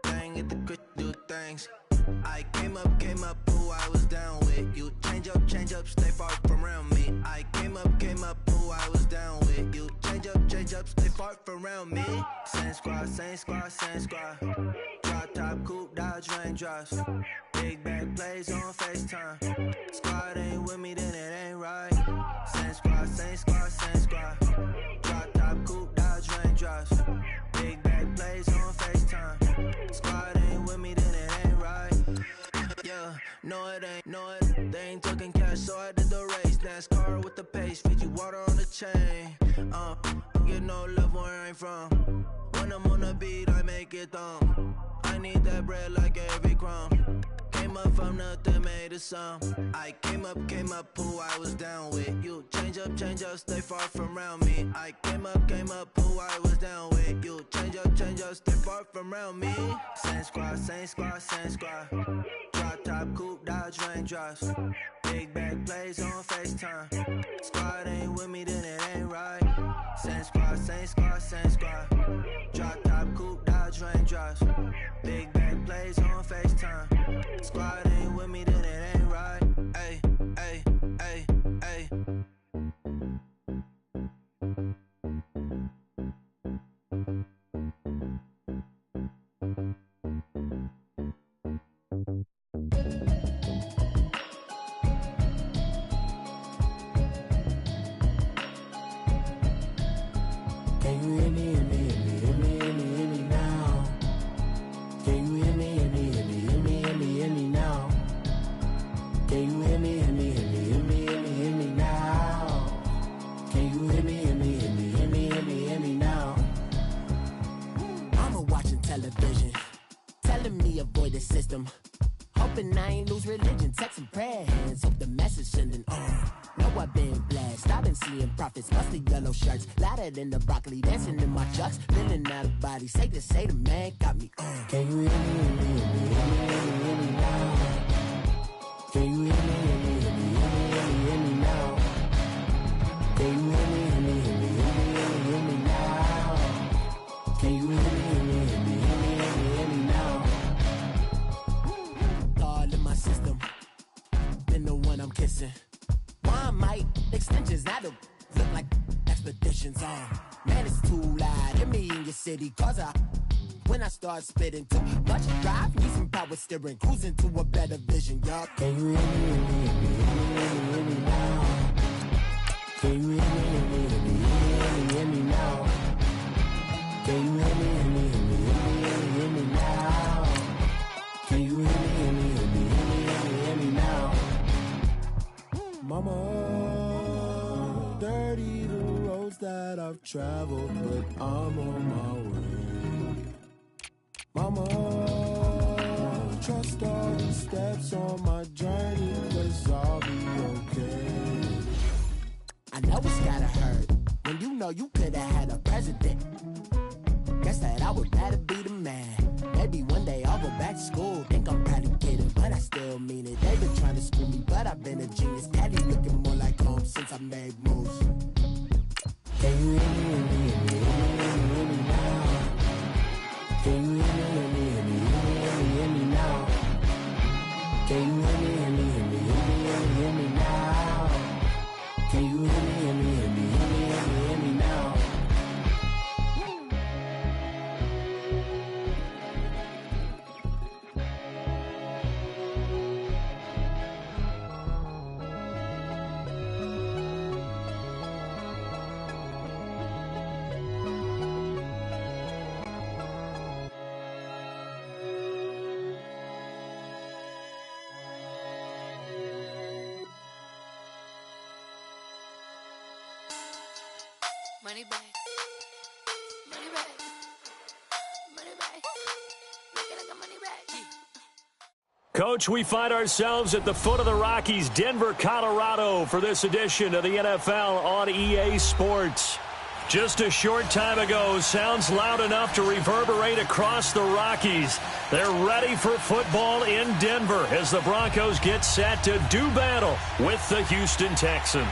Bang at the Chris do things. I came up, who I was down with. You change up, stay far from around me. I came up, who I was down with. You change up, stay far from around me. Same squad. Drop top, coupe, Dodge raindrops. Big bag plays on FaceTime. Squad ain't with me, then it ain't right. Same squad. Drop top, coupe, Dodge raindrops. Big bag plays on FaceTime. Squad ain't with me, then it ain't right. Yeah, no it ain't, they ain't talking cash, so I did the race. NASCAR with the pace, feed you water on the chain. Get no love where I ain't from. When I'm on the beat, I make it thumb. I need that bread like every crumb. Came up from nothing, made a sum. I came up, who I was down with. You change up, stay far from around me. I came up, who I was down with. You change up, stay far from around me. Same squad. Drop top, coupe, Dodge raindrops. Big bag plays on FaceTime. Squad ain't with me, then it ain't right. Same squad. Drop top, coupe, Dodge raindrops. Big bag plays on FaceTime. Squad ain't with me, then it ain't right. Ay. Can you hear me now? Can you hear me now? Can you hear me now? Can you hear me now? Mama watching television, telling me avoid the system. Hoping I ain't lose religion, texting prayer hands, hope the message sending on. Know I've been blessed, I've been seeing prophets, musty yellow shirts, louder than the broccoli, dancing in my chucks, feeling out of body, say the man got me on. Can you hear me now? Can you hear me now? Can you hear me now? Can you hear me now? All in my system, been the one I'm kissing. One might extensions, now look like expeditions on. Man, it's too loud. Hit me in your city, cause when I start spitting too much drive, need some power steering, cruising to a better vision, y'all. Can you hear me now? Can you hear me now? Can you hear me now? Can you hear me now? Mama, dirty the roads that I've traveled, but I'm on my way. Mama, trust all the steps on my journey, 'cause I'll be okay. I know it's gotta hurt when you know you could've had a president. Guess that I would rather be the man. Maybe one day I'll go back to school. Think I'm probably kidding, but I still mean it. They've been trying to school me, but I've been a genius. Daddy looking more like home since I made moves. Can you hear me now? Can you hear me now? Can you hear me now? Can you hear me now? Money back. Make it like a money back. Coach, we find ourselves at the foot of the Rockies, Denver, Colorado, for this edition of the NFL on EA Sports. Just a short time ago, sounds loud enough to reverberate across the Rockies. They're ready for football in Denver as the Broncos get set to do battle with the Houston Texans.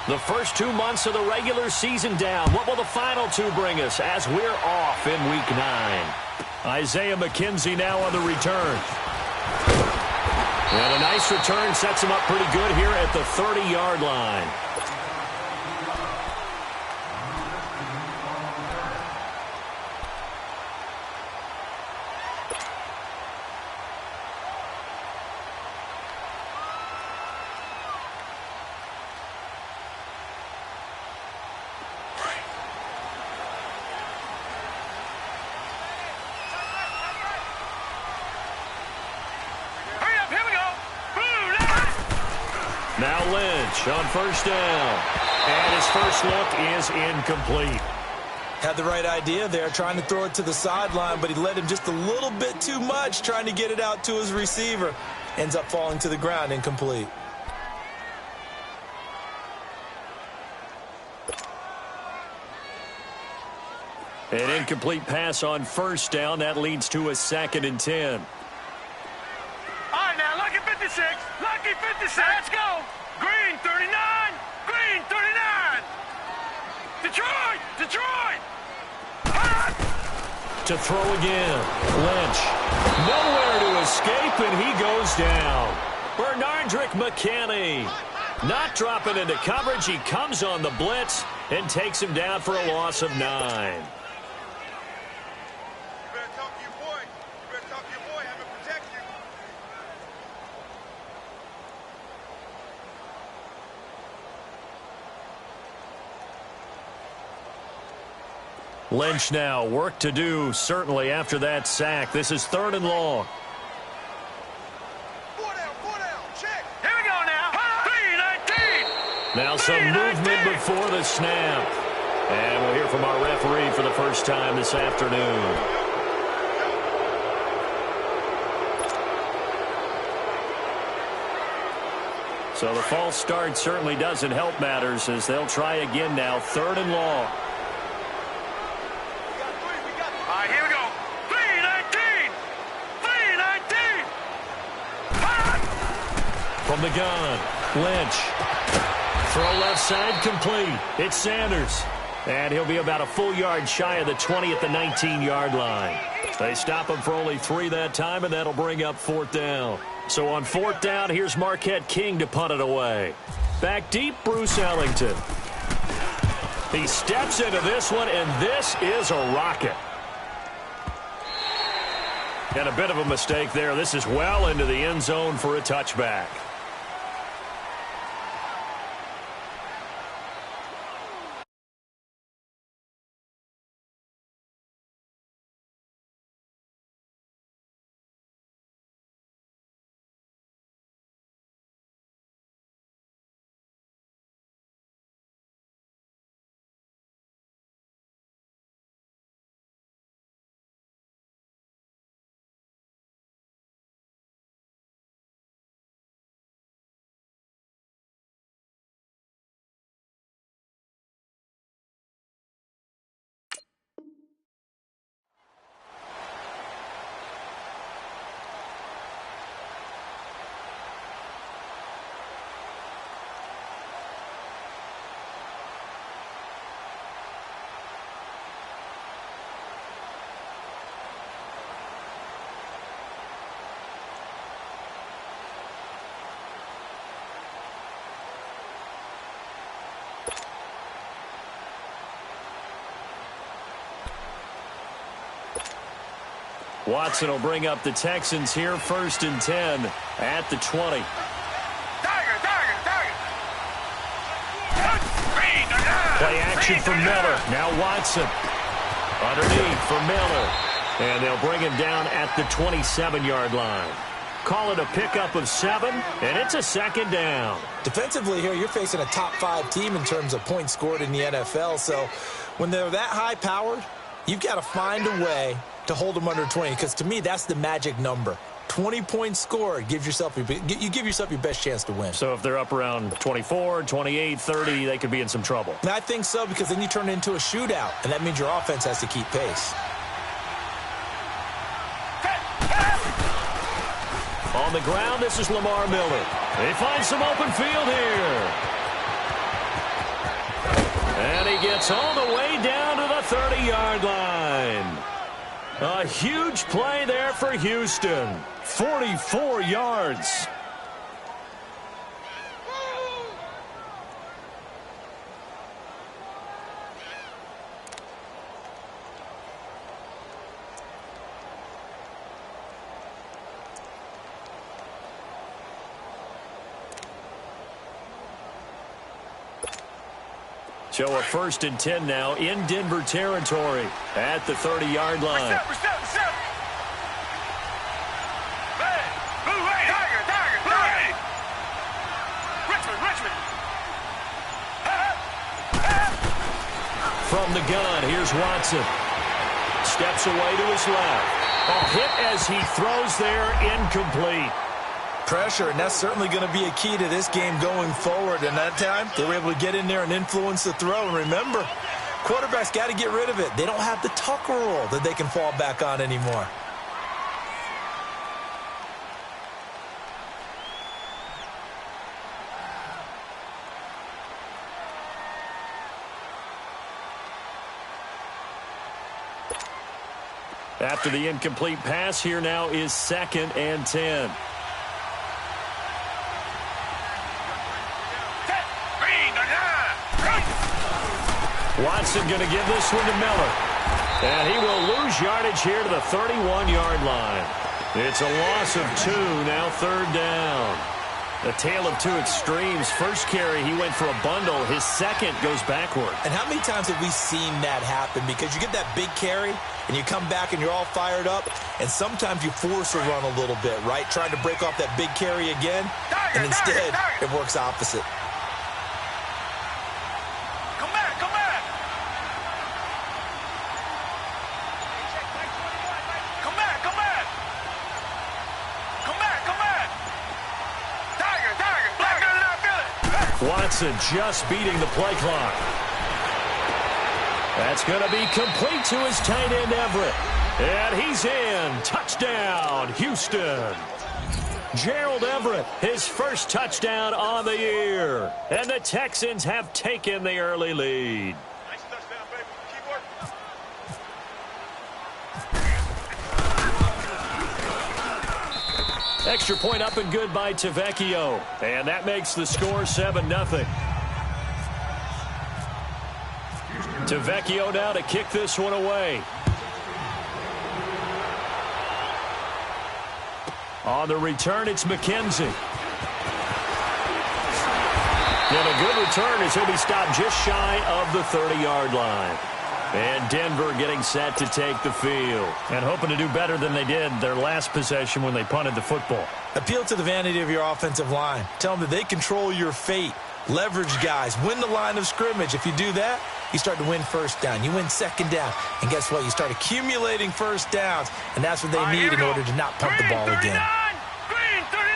The first 2 months of the regular season down. What will the final two bring us as we're off in Week 9? Isaiah McKenzie now on the return. And a nice return sets him up pretty good here at the 30-yard line. Now Lynch on first down. And his first look is incomplete. Had the right idea there, trying to throw it to the sideline, but he led him just a little bit too much, trying to get it out to his receiver. Ends up falling to the ground, incomplete. An incomplete pass on first down. That leads to a 2nd and 10. All right, now, lucky 56. Lucky 56. Let's go. Green, 39. Green, 39. Detroit. Detroit. To throw again. Lynch. Nowhere to escape, and he goes down. Bernardrick McKinney. Not dropping into coverage. He comes on the blitz and takes him down for a loss of 9. Lynch now, work to do, certainly, after that sack. This is 3rd and long. Four down, check. Here we go now. 3-19. Now some movement before the snap. And we'll hear from our referee for the first time this afternoon. So the false start certainly doesn't help matters as they'll try again now, 3rd and long. From the gun, Lynch. Throw left side complete. It's Sanders. And he'll be about a full yard shy of the 20 at the 19-yard line. They stop him for only 3 that time, and that'll bring up 4th down. So on 4th down, here's Marquette King to punt it away. Back deep, Bruce Ellington. He steps into this one, and this is a rocket. And a bit of a mistake there. This is well into the end zone for a touchback. Watson will bring up the Texans here, 1st and 10 at the 20. Play action for Miller. Now Watson. Underneath for Miller. And they'll bring him down at the 27-yard line. Call it a pickup of 7, and it's a 2nd down. Defensively here, you're facing a top 5 team in terms of points scored in the NFL. So when they're that high-powered, you've got to find a way to hold them under 20, because to me, that's the magic number. 20 points scored, you give yourself your best chance to win. So if they're up around 24, 28, 30, they could be in some trouble. And I think so, because then you turn it into a shootout, and that means your offense has to keep pace. On the ground, this is Lamar Miller. They find some open field here. And he gets all the way down to the 30-yard line. A huge play there for Houston. 44 yards. So a 1st and 10 now in Denver territory at the 30-yard line. From the gun, here's Watson. Steps away to his left. A hit as he throws there, incomplete. Pressure, and that's certainly going to be a key to this game going forward. And that time, they were able to get in there and influence the throw. And remember, quarterbacks got to get rid of it. They don't have the Tucker rule that they can fall back on anymore. After the incomplete pass, here now is 2nd and 10. Watson going to give this one to Miller. And he will lose yardage here to the 31-yard line. It's a loss of 2, now 3rd down. A tale of two extremes. First carry, he went for a bundle. His second goes backward. And how many times have we seen that happen? Because you get that big carry, and you come back and you're all fired up, and sometimes you force a run a little bit, right? Trying to break off that big carry again, and instead it works opposite. Watson just beating the play clock. That's going to be complete to his tight end, Everett. And he's in. Touchdown, Houston. Gerald Everett, his first touchdown on the year. And the Texans have taken the early lead. Nice touchdown, baby. Keep working. Extra point up and good by Tavecchio. And that makes the score 7-0. Tavecchio now to kick this one away. On the return, it's McKenzie. And a good return as he'll be stopped just shy of the 30-yard line. And Denver getting set to take the field. And hoping to do better than they did their last possession when they punted the football. Appeal to the vanity of your offensive line. Tell them that they control your fate. Leverage guys. Win the line of scrimmage. If you do that, you start to win first down. You win second down. And guess what? You start accumulating first downs. And that's what they need in order to not punt the ball again. Green 39.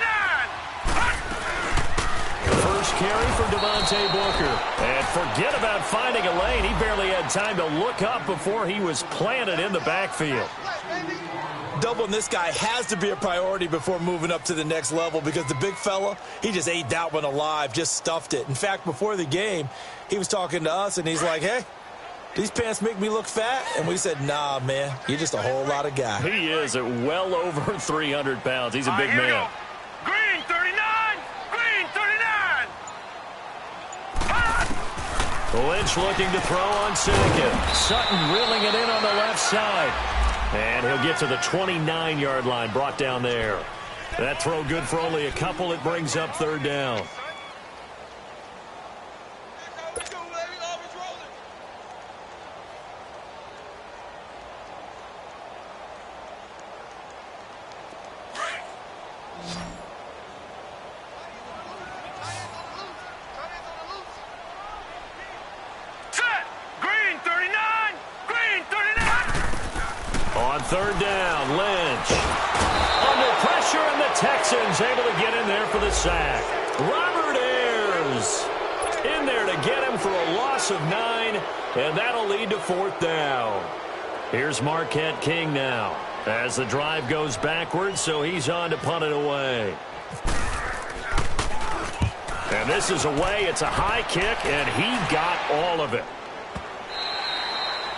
First carry for Devontae Booker. And forget about finding a lane. He barely had time to look up before he was planted in the backfield. Doubling this guy has to be a priority before moving up to the next level because the big fella, he just ate that one alive, just stuffed it. In fact, before the game, he was talking to us, and he's like, hey, these pants make me look fat? And we said, nah, man, you're just a whole lot of guy. He is at well over 300 pounds. He's a big man. Green 39. Green 39. Lynch looking to throw on second. Sutton reeling it in on the left side. And he'll get to the 29-yard line, brought down there. That throw good for only a couple. It brings up 3rd down. On 3rd down, Lynch. Under pressure, and the Texans able to get in there for the sack. Robert Ayers in there to get him for a loss of 9, and that'll lead to 4th down. Here's Marquette King now as the drive goes backwards, so he's on to punt it away. And this is away. It's a high kick, and he got all of it.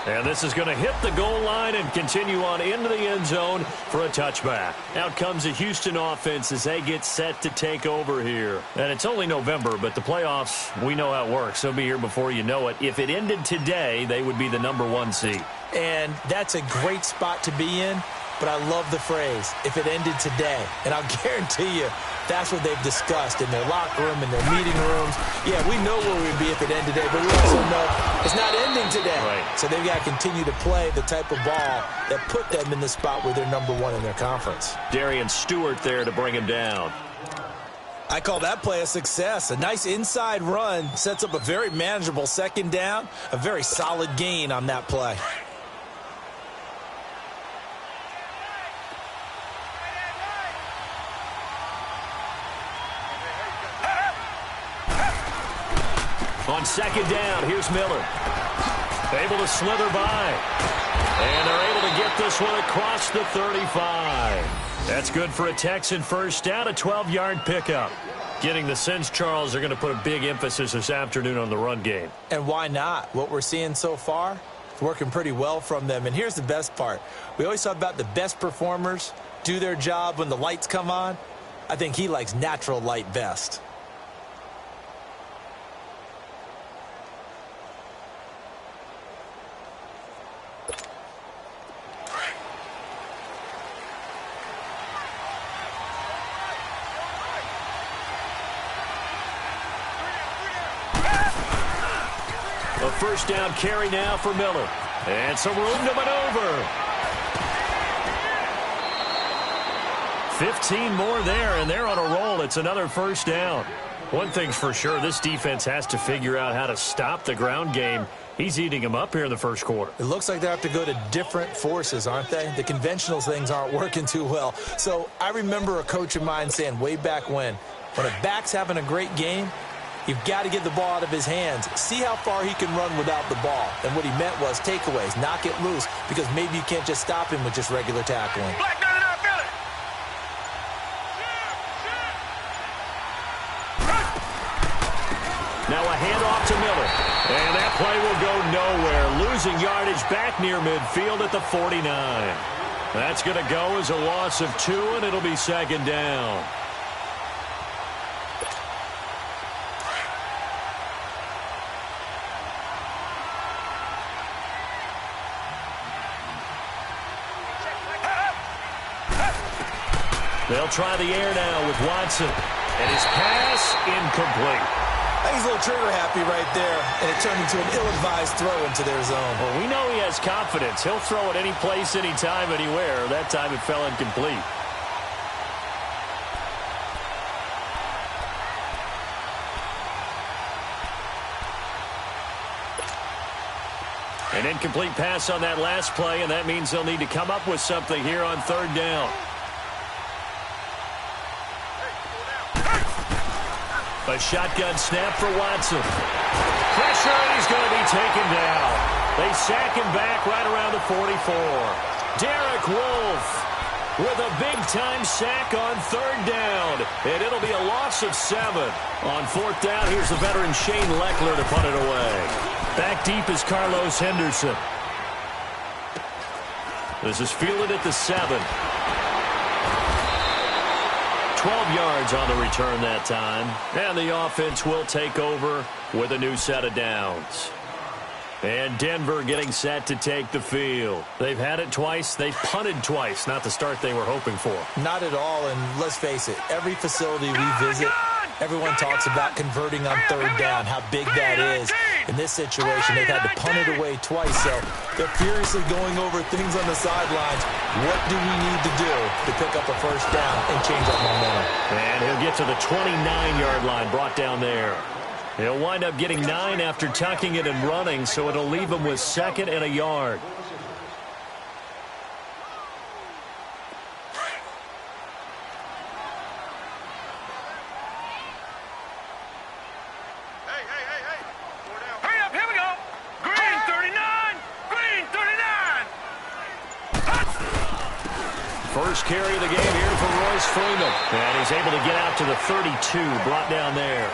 And this is going to hit the goal line and continue on into the end zone for a touchback. Out comes the Houston offense as they get set to take over here. And it's only November, but the playoffs, we know how it works. They'll be here before you know it. If it ended today, they would be the #1 seed. And that's a great spot to be in, but I love the phrase, if it ended today. And I'll guarantee you, that's what they've discussed in their locker room, in their meeting rooms. Yeah, we know where we'd be if it ended today, but we also know it's not ending today. Right. So they've got to continue to play the type of ball that put them in the spot where they're #1 in their conference. Darian Stewart there to bring him down. I call that play a success. A nice inside run sets up a very manageable second down, a very solid gain on that play. On second down, here's Miller. Able to slither by. And they're able to get this one across the 35. That's good for a Texan first down, a 12-yard pickup. Getting the sense, Charles, are going to put a big emphasis this afternoon on the run game. And why not? What we're seeing so far, it's working pretty well from them. And here's the best part. We always talk about the best performers do their job when the lights come on. I think he likes natural light best. A first down carry now for Miller. And some room to maneuver. 15 more there, and they're on a roll. It's another first down. One thing's for sure, this defense has to figure out how to stop the ground game. He's eating them up here in the first quarter. It looks like they have to go to different forces, aren't they? The conventional things aren't working too well. So I remember a coach of mine saying way back when a back's having a great game, you've got to get the ball out of his hands. See how far he can run without the ball. And what he meant was takeaways, knock it loose, because maybe you can't just stop him with just regular tackling. Black got it out, Billy. Now a handoff to Miller. And that play will go nowhere. Losing yardage back near midfield at the 49. That's going to go as a loss of 2, and it'll be second down. They'll try the air now with Watson. And his pass incomplete. I think he's a little trigger happy right there, and it turned into an ill-advised throw into their zone. Well, we know he has confidence. He'll throw it any place, anytime, anywhere. That time it fell incomplete. An incomplete pass on that last play, and that means they'll need to come up with something here on third down. A shotgun snap for Watson. Pressure, and he's going to be taken down. They sack him back right around the 44. Derek Wolfe with a big-time sack on third down. And it'll be a loss of 7. On fourth down, here's the veteran Shane Leckler to punt it away. Back deep is Carlos Henderson. This is fielded at the 7. 12 yards on the return that time. And the offense will take over with a new set of downs. And Denver getting set to take the field. They've had it twice. They've punted twice. Not the start they were hoping for. Not at all, and let's face it, every facility we visit, everyone talks about converting on third down, how big that is. In this situation, they've had to punt it away twice, so they're furiously going over things on the sidelines. What do we need to do to pick up a first down and change up momentum? And he'll get to the 29-yard line, brought down there. He'll wind up getting 9 after tucking it and running, so it'll leave him with 2nd and a yard. First carry of the game here for Royce Freeman. And he's able to get out to the 32, brought down there.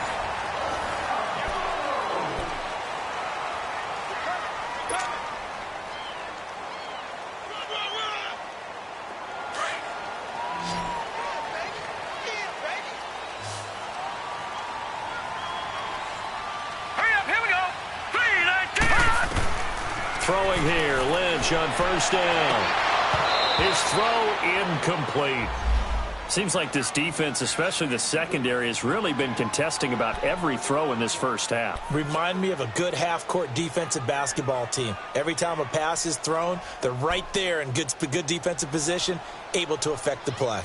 throwing here. Lynch on first down. His throw incomplete. Seems like this defense, especially the secondary, has really been contesting about every throw in this first half. Remind me of a good half-court defensive basketball team. Every time a pass is thrown, they're right there in good defensive position, able to affect the play.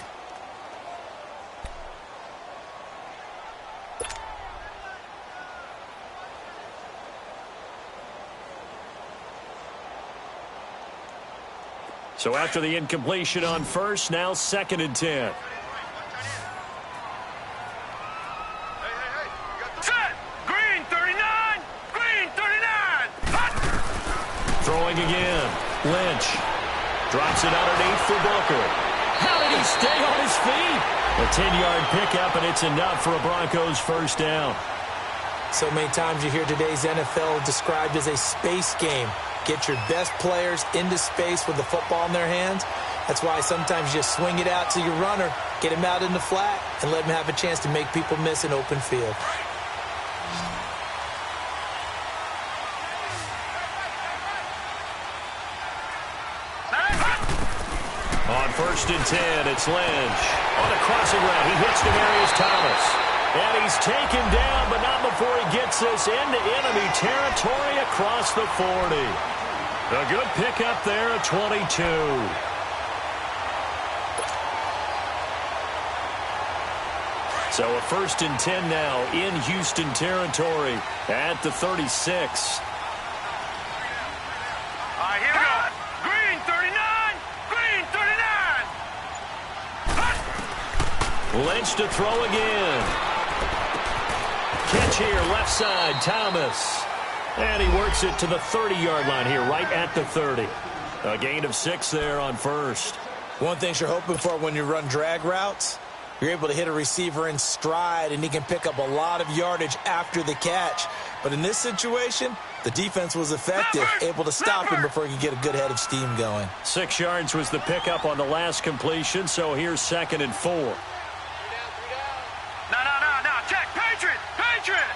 So after the incompletion on first, now 2nd and 10. Set! Green 39! Green 39! Hot! Throwing again. Lynch drops it underneath for Booker. How did he stay on his feet? A 10-yard pickup, and it's enough for a Broncos first down. So many times you hear today's NFL described as a space game. Get your best players into space with the football in their hands. That's why sometimes you just swing it out to your runner, get him out in the flat, and let him have a chance to make people miss an open field. On 1st and 10, it's Lynch. On the crossing route, he hits Demaryius Thomas. And he's taken down, but not before he gets this into enemy territory across the 40. A good pickup there at 22. So a 1st and 10 now in Houston territory at the 36. All right, here we go. Green 39! Green 39! Hot! Lynch to throw again. Catch here, left side, Thomas. And he works it to the 30-yard line here, right at the 30. A gain of 6 there on first. One thing you're hoping for when you run drag routes, you're able to hit a receiver in stride, and he can pick up a lot of yardage after the catch. But in this situation, the defense was effective, able to stop him before he could get a good head of steam going. 6 yards was the pickup on the last completion, so here's 2nd and 4. No. Check. Patriot! Patriot!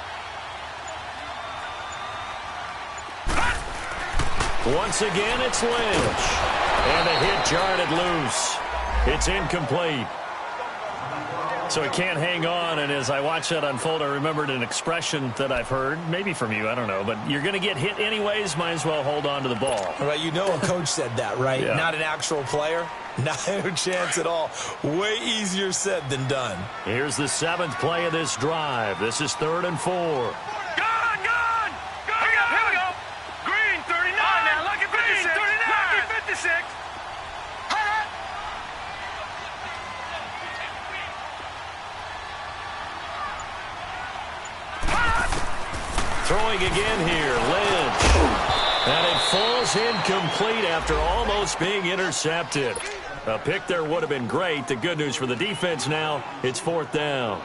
Once again, it's Lynch. And a hit jarred loose. It's incomplete. So he can't hang on, and as I watched that unfold, I remembered an expression that I've heard, maybe from you, I don't know, but you're going to get hit anyways, might as well hold on to the ball. Right, you know a coach said that, right? Yeah. Not an actual player. Not a chance at all. Way easier said than done. Here's the 7th play of this drive. This is 3rd and 4. Gone! Here we go. Green 39! Now look at 56. Green 39! Lucky 56. Throwing again here, Lynch. And it falls incomplete after almost being intercepted. A pick there would have been great. The good news for the defense now, it's 4th down.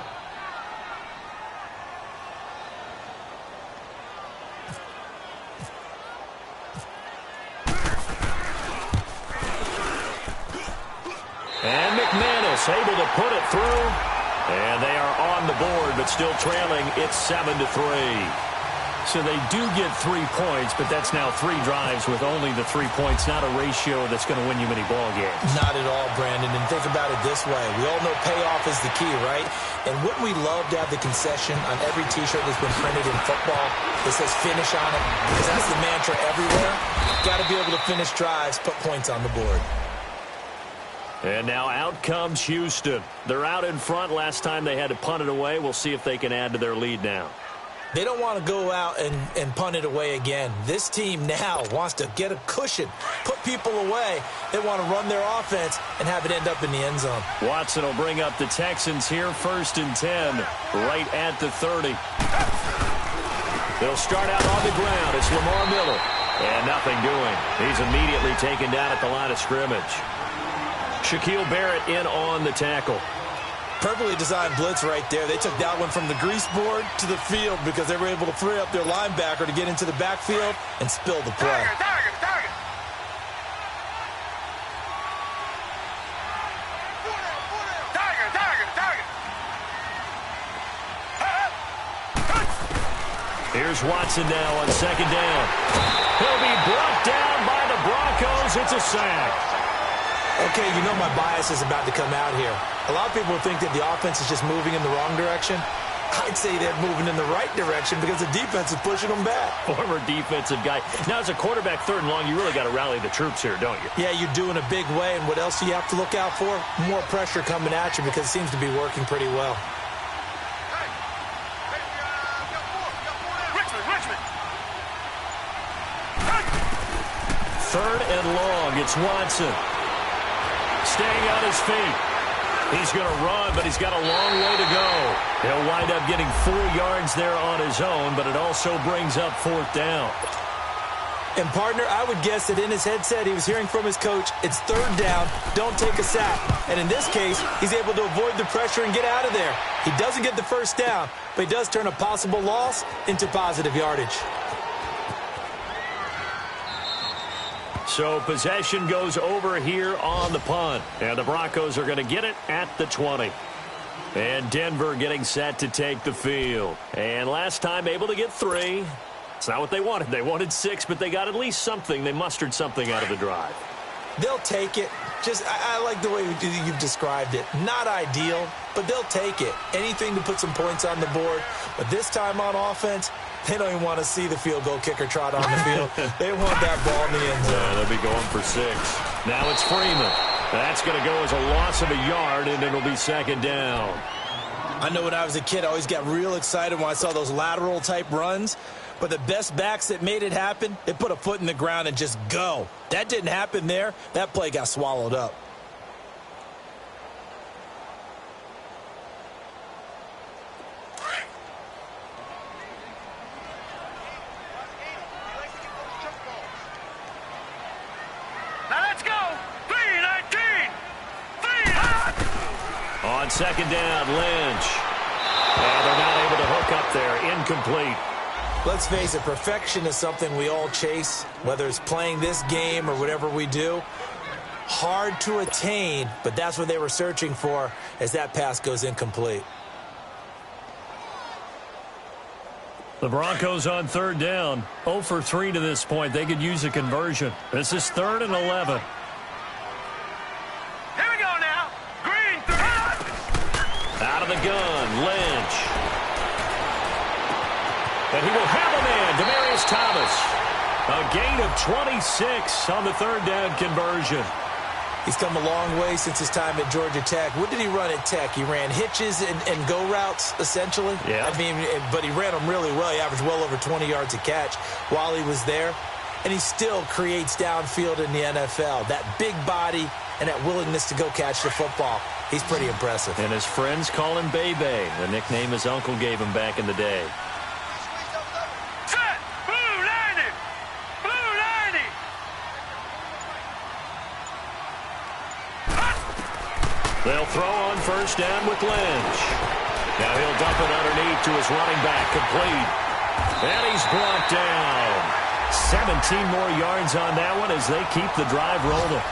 And McManus able to put it through. And they are on the board, but still trailing. It's 7-3. So they do get 3 points, but that's now 3 drives with only the 3 points, not a ratio that's going to win you many ball games. Not at all, Brandon. And think about it this way. We all know payoff is the key, right? And wouldn't we love to have the concession on every T-shirt that's been printed in football that says finish on it? Because that's the mantra everywhere. Got to be able to finish drives, put points on the board. And now out comes Houston. They're out in front. Last time they had to punt it away. We'll see if they can add to their lead now. They don't want to go out and punt it away again. This team now wants to get a cushion, put people away. They want to run their offense and have it end up in the end zone. Watson will bring up the Texans here, 1st and 10, right at the 30. They'll start out on the ground. It's Lamar Miller. And nothing doing. He's immediately taken down at the line of scrimmage. Shaquille Barrett in on the tackle. Perfectly designed blitz right there. They took that one from the grease board to the field because they were able to free up their linebacker to get into the backfield and spill the play. Target. Here's Watson now on second down. He'll be brought down by the Broncos. It's a sack. Okay, you know my bias is about to come out here. A lot of people think that the offense is just moving in the wrong direction. I'd say they're moving in the right direction because the defense is pushing them back. Former defensive guy. Now, as a quarterback, third and long, you really got to rally the troops here, don't you? Yeah, you're doing a big way, and what else do you have to look out for? More pressure coming at you because it seems to be working pretty well. Third and long, it's Watson. Staying on his feet. He's going to run, but he's got a long way to go. He'll wind up getting 4 yards there on his own, but it also brings up fourth down. And, partner, I would guess that in his headset he was hearing from his coach, it's third down, don't take a sack. And in this case, he's able to avoid the pressure and get out of there. He doesn't get the first down, but he does turn a possible loss into positive yardage. So possession goes over here on the punt. And the Broncos are going to get it at the 20. And Denver getting set to take the field. And last time able to get 3. It's not what they wanted. They wanted 6, but they got at least something. They mustered something out of the drive. They'll take it. I like the way you've described it. Not ideal, but they'll take it. Anything to put some points on the board. But this time on offense, they don't even want to see the field goal kicker trot on the field. They want that ball in the end zone. Yeah, they'll be going for 6. Now it's Freeman. That's going to go as a loss of a yard, and it'll be second down. I know when I was a kid, I always got real excited when I saw those lateral-type runs. But the best backs that made it happen, they put a foot in the ground and just go. That didn't happen there. That play got swallowed up. On second down, Lynch. And they're not able to hook up there. Incomplete. Let's face it, perfection is something we all chase, whether it's playing this game or whatever we do. Hard to attain, but that's what they were searching for as that pass goes incomplete. The Broncos on third down. 0 for 3 to this point. They could use a conversion. This is 3rd and 11. Out of the gun, Lynch. And he will have a man, Demaryius Thomas. A gain of 26 on the third down conversion. He's come a long way since his time at Georgia Tech. What did he run at Tech? He ran hitches and go routes, essentially. Yeah. I mean, but he ran them really well. He averaged well over 20 yards a catch while he was there. And he still creates downfield in the NFL. That big body and that willingness to go catch the football. He's pretty impressive. And his friends call him Bebe, the nickname his uncle gave him back in the day. Set! Blue 90! Blue 90! They'll throw on first down with Lynch. Now he'll dump it underneath to his running back, complete. And he's brought down. 17 more yards on that one as they keep the drive rolling.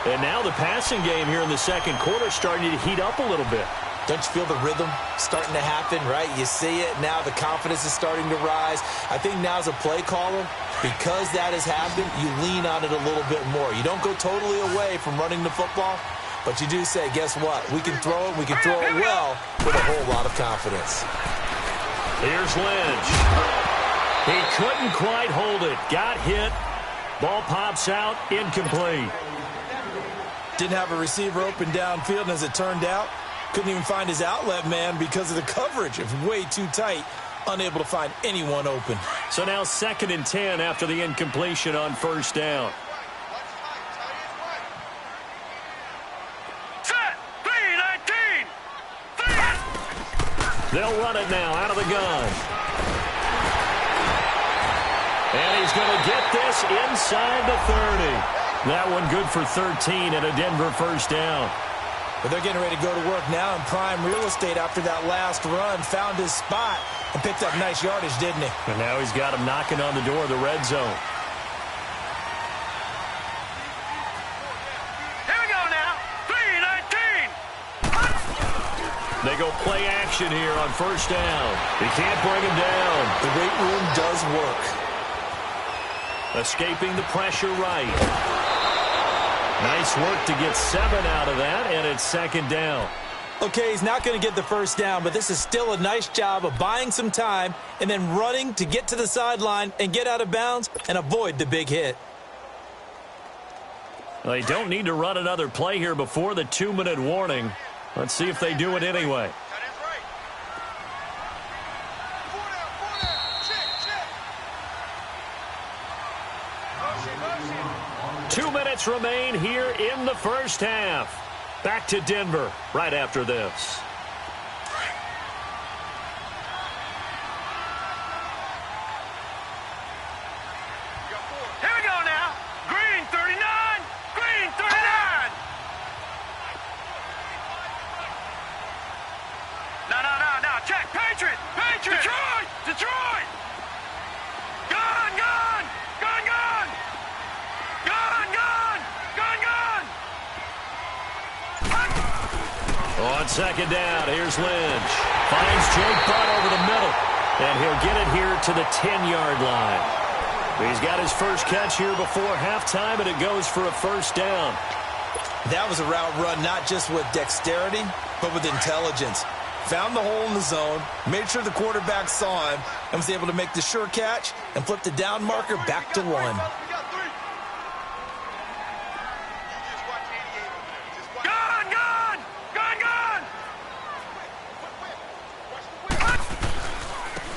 And now the passing game here in the second quarter starting to heat up a little bit. Don't you feel the rhythm starting to happen, right? You see it. Now the confidence is starting to rise. I think now as a play caller, because that has happened, you lean on it a little bit more. You don't go totally away from running the football, but you do say, guess what? We can throw it. We can throw it well with a whole lot of confidence. Here's Lynch. He couldn't quite hold it. Got hit. Ball pops out. Incomplete. Didn't have a receiver open downfield, and as it turned out, couldn't even find his outlet man because of the coverage. It was way too tight, unable to find anyone open. So now 2nd and 10 after the incompletion on first down. Set! 3-19! They'll run it now out of the gun. And he's going to get this inside the 30. That one good for 13 and a Denver first down. But they're getting ready to go to work now in prime real estate after that last run. Found his spot and picked up nice yardage, didn't he? And now he's got him knocking on the door of the red zone. Here we go now. 3-19! They go play action here on first down. He can't bring him down. The weight room does work. Escaping the pressure right. Nice work to get 7 out of that, and it's second down. Okay, he's not going to get the first down, but this is still a nice job of buying some time and then running to get to the sideline and get out of bounds and avoid the big hit. They don't need to run another play here before the 2-minute warning. Let's see if they do it anyway. 2 minutes remain here in the first half. Back to Denver right after this. Here we go now. Green 39. Green 39. No. Check. Patriot. Detroit. Gun. On second down, here's Lynch. Finds Jake Butt over the middle. And he'll get it here to the 10-yard line. He's got his first catch here before halftime, and it goes for a first down. That was a route run not just with dexterity, but with intelligence. Found the hole in the zone, made sure the quarterback saw him, and was able to make the sure catch and flip the down marker back to 1.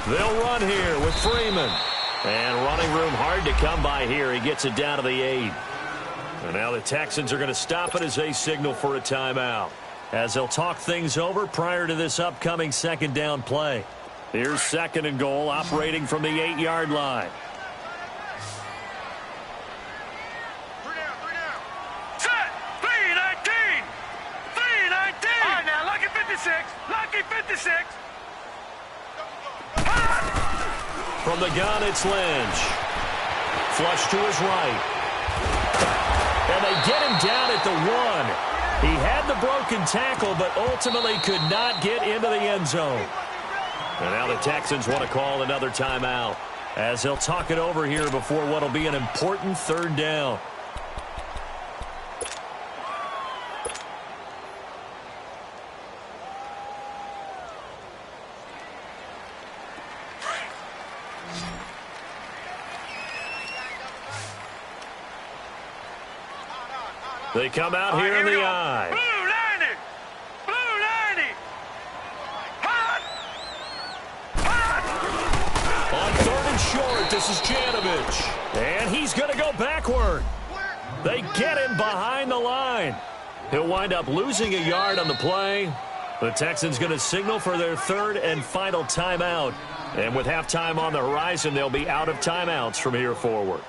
They'll run here with Freeman. And running room hard to come by here. He gets it down to the 8. And now the Texans are going to stop it as they signal for a timeout, as they'll talk things over prior to this upcoming second down play. Here's second and goal, operating from the 8-yard line. Set. 3-19. 3-19. All right, now, lucky 56. Lucky 56. From the gun, it's Lynch. Flush to his right. And they get him down at the 1. He had the broken tackle, but ultimately could not get into the end zone. And now the Texans want to call another timeout, as they'll talk it over here before what will be an important third down. They come out here in the eye. Blue 90. Hot. On third and short, this is Janovich. And he's going to go backward. They get him behind the line. He'll wind up losing a yard on the play. The Texans going to signal for their third and final timeout. And with halftime on the horizon, they'll be out of timeouts from here forward.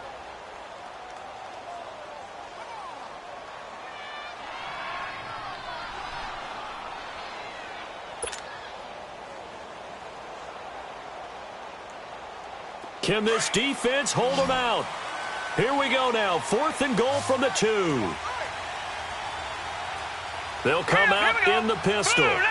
Can this defense hold them out? Here we go now. 4th and goal from the 2. They'll come out in the pistol. Blue 90.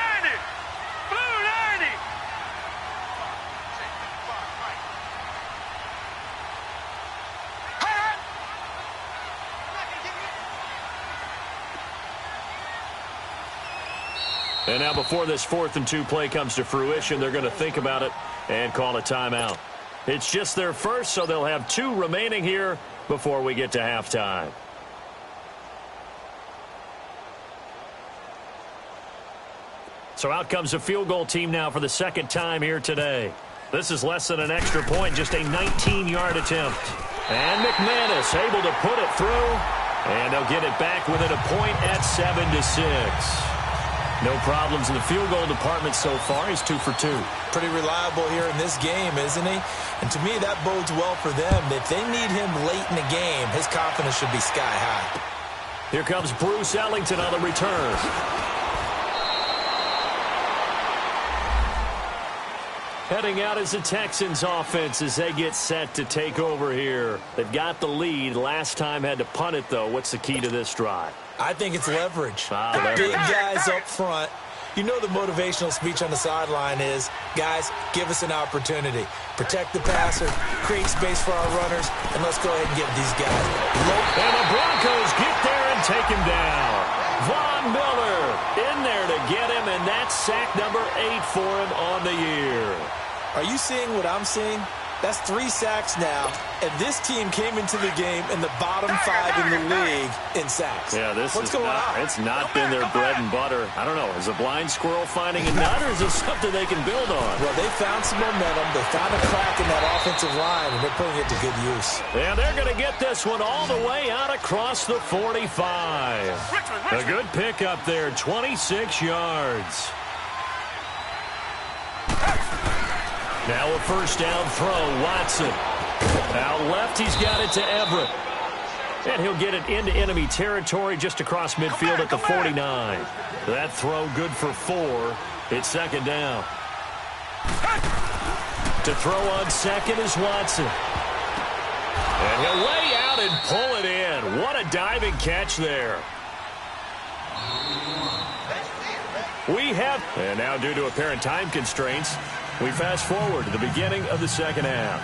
And now before this 4th and 2 play comes to fruition, they're going to think about it and call a timeout. It's just their first, so they'll have 2 remaining here before we get to halftime. So out comes a field goal team now for the second time here today. This is less than an extra point, just a 19-yard attempt. And McManus able to put it through, and they'll get it back within a point at 7-6. No problems in the field goal department so far. He's 2 for 2. Pretty reliable here in this game, isn't he? And to me, that bodes well for them. If they need him late in the game, his confidence should be sky high. Here comes Bruce Ellington on the return. Heading out is the Texans offense as they get set to take over here. They've got the lead. Last time had to punt it, though. What's the key to this drive? I think it's leverage. Leverage. Big guys up front You know the motivational speech on the sideline is, guys, give us an opportunity. Protect the passer, create space for our runners, and let's go ahead and get these guys. And the Broncos get there and take him down. Von Miller in there to get him, and that's sack number 8 for him on the year. Are you seeing what I'm seeing? That's 3 sacks now, and this team came into the game in the bottom 5 in the league in sacks. Yeah, What's going on? It's not been their bread and butter. I don't know. Is a blind squirrel finding a nut, or is it something they can build on? Well, they found some momentum. They found a crack in that offensive line, and they're putting it to good use. Yeah, they're going to get this one all the way out across the 45. A good pickup there, 26 yards. Now a first down throw, Watson. Out left, he's got it to Everett. And he'll get it into enemy territory just across midfield at the 49. That throw good for 4. It's second down. To throw on second is Watson. And he'll lay out and pull it in. What a diving catch there. And now due to apparent time constraints, we fast forward to the beginning of the second half.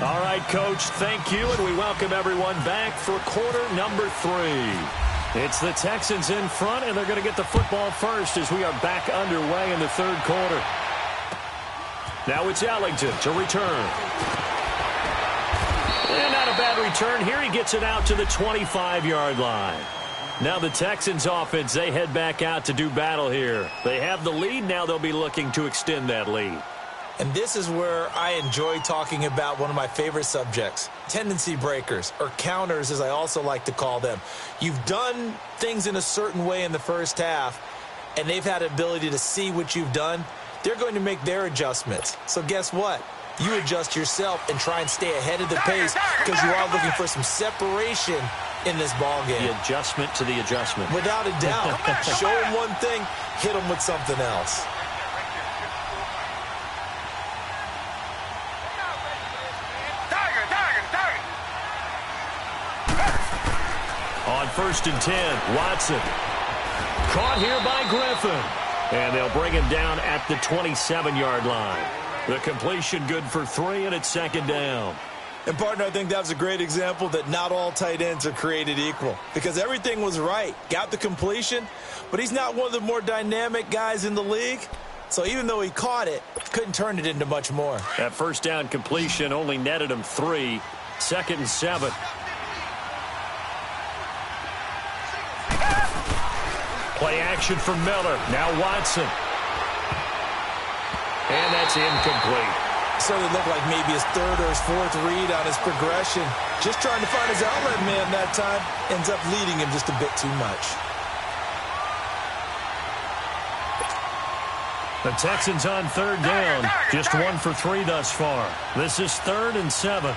All right, Coach, thank you, and we welcome everyone back for quarter number 3. It's the Texans in front, and they're going to get the football first as we are back underway in the third quarter. Now it's Ellington to return. And not a bad return here. He gets it out to the 25-yard line. Now the Texans offense, they head back out to do battle here. They have the lead. Now they'll be looking to extend that lead. And this is where I enjoy talking about one of my favorite subjects, tendency breakers, or counters as I also like to call them. You've done things in a certain way in the first half, and they've had the ability to see what you've done. They're going to make their adjustments. So guess what? You adjust yourself and try and stay ahead of the pace because you are looking for some separation in this ball game. The adjustment to the adjustment. Without a doubt. Show them one thing, hit them with something else. On 1st and 10, Watson. Caught here by Griffin. And they'll bring him down at the 27-yard line. The completion good for 3, and it's second down. And, partner, I think that was a great example that not all tight ends are created equal because everything was right. Got the completion, but he's not one of the more dynamic guys in the league. So even though he caught it, couldn't turn it into much more. That first down completion only netted him 3. 2nd and 7. Play action from Miller. Now Watson. And that's incomplete. So it looked like maybe his 3rd or his 4th read on his progression. Just trying to find his outlet man that time. Ends up leading him just a bit too much. The Texans on 3rd down. Just 1 for 3 thus far. This is 3rd and 7.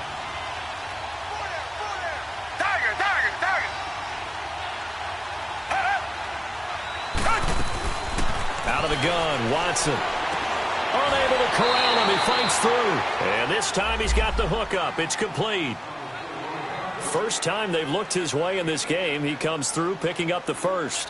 Out of the gun, Watson. Unable to corral him, he fights through. And this time he's got the hook up. It's complete. First time they've looked his way in this game. He comes through, picking up the first.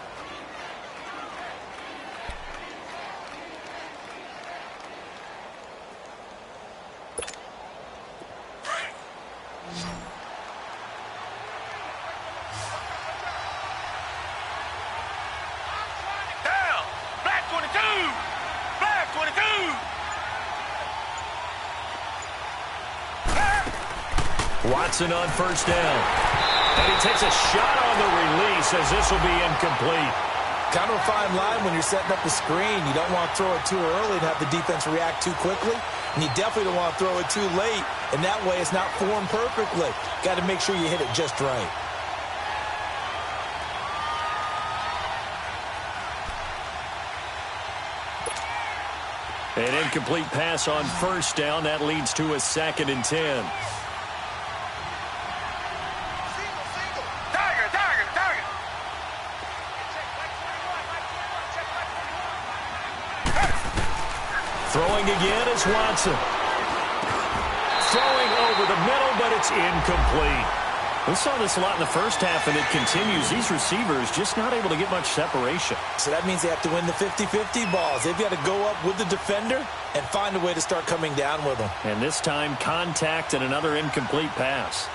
Watson on 1st down. And he takes a shot on the release as this will be incomplete. Kind of a fine line when you're setting up the screen. You don't want to throw it too early and have the defense react too quickly. And you definitely don't want to throw it too late. And that way it's not formed perfectly. Got to make sure you hit it just right. An incomplete pass on 1st down. That leads to a 2nd and 10. Throwing again is Watson. Throwing over the middle, but it's incomplete. We saw this a lot in the first half, and it continues. These receivers just not able to get much separation. So that means they have to win the 50-50 balls. They've got to go up with the defender and find a way to start coming down with them. And this time, contact and another incomplete pass.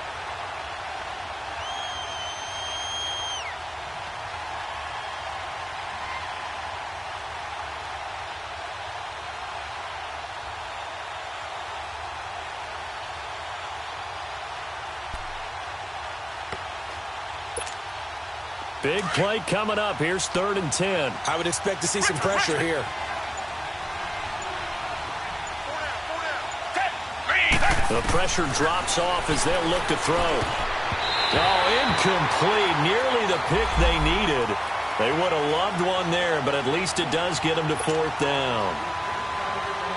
Big play coming up. Here's 3rd and 10. I would expect to see some pressure here. The pressure drops off as they'll look to throw. Oh, incomplete. Nearly the pick they needed. They would have loved one there, but at least it does get them to 4th down.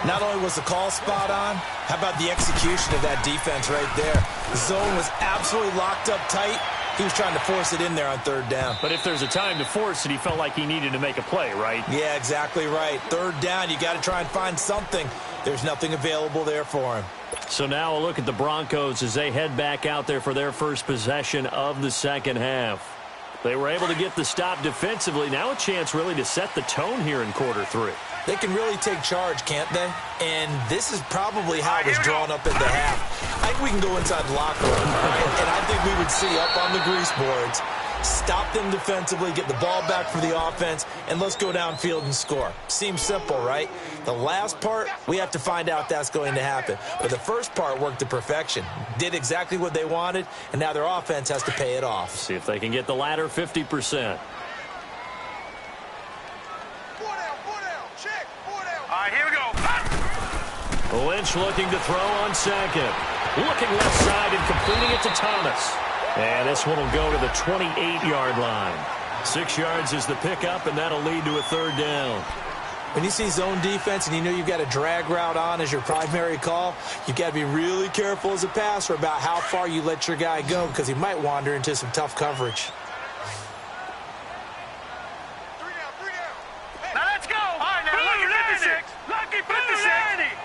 Not only was the call spot on, how about the execution of that defense right there? The zone was absolutely locked up tight. He was trying to force it in there on 3rd down. But if there's a time to force it, he felt like he needed to make a play, right? Yeah, exactly right. 3rd down, you got to try and find something. There's nothing available there for him. So now a look at the Broncos as they head back out there for their first possession of the second half. They were able to get the stop defensively. Now a chance really to set the tone here in quarter 3. They can really take charge, can't they? And this is probably how it was drawn up at the half. I think we can go inside the locker room, and I think we would see up on the grease boards, stop them defensively, get the ball back for the offense, and let's go downfield and score. Seems simple, right? The last part, we have to find out that's going to happen. But the first part worked to perfection. Did exactly what they wanted, and now their offense has to pay it off. See if they can get the latter 50%. Here we go. Lynch looking to throw on 2nd. Looking left side and completing it to Thomas. And this one will go to the 28-yard line. 6 yards is the pickup, and that'll lead to a 3rd down. When you see zone defense and you know you've got a drag route on as your primary call, you've got to be really careful as a passer about how far you let your guy go because he might wander into some tough coverage. Now let's go. All right, now lucky 56. Lucky 56.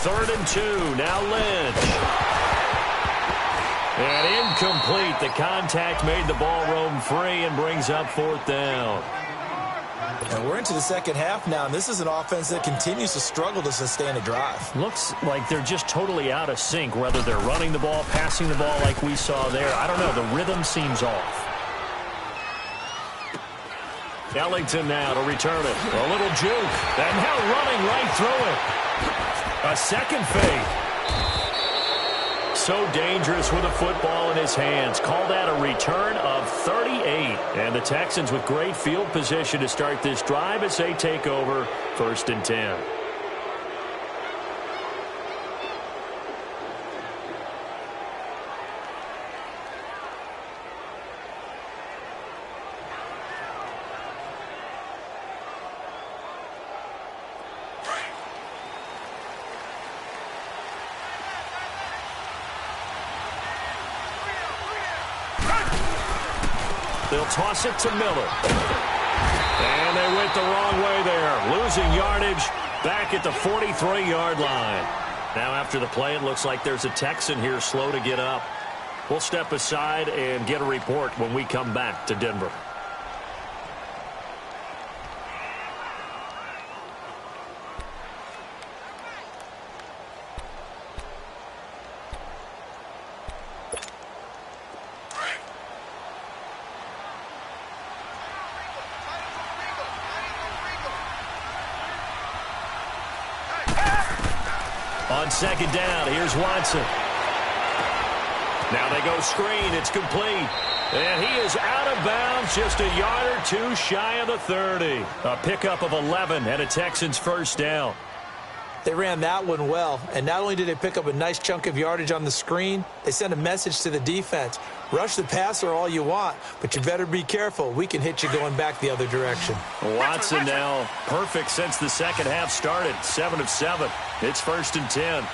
3rd and 2. Now Lynch. And incomplete. The contact made the ball roam free and brings up 4th down. And we're into the second half now, and this is an offense that continues to struggle to sustain a drive. Looks like they're just totally out of sync, whether they're running the ball, passing the ball like we saw there. I don't know. The rhythm seems off. Ellington now to return it. A little juke. And now running right through it. A second fake. So dangerous with a football in his hands. Call that a return of 38. And the Texans with great field position to start this drive as they take over 1st and 10. They'll toss it to Miller. And they went the wrong way there. Losing yardage back at the 43-yard line. Now after the play, it looks like there's a Texan here slow to get up. We'll step aside and get a report when we come back to Denver. On 2nd down, here's Watson. Now they go screen. It's complete. And he is out of bounds, just a yard or two shy of the 30. A pickup of 11 and a Texans 1st down. They ran that one well, and not only did they pick up a nice chunk of yardage on the screen, they sent a message to the defense. Rush the passer all you want, but you better be careful. We can hit you going back the other direction. Watson now perfect since the second half started. 7 of 7. It's 1st and 10.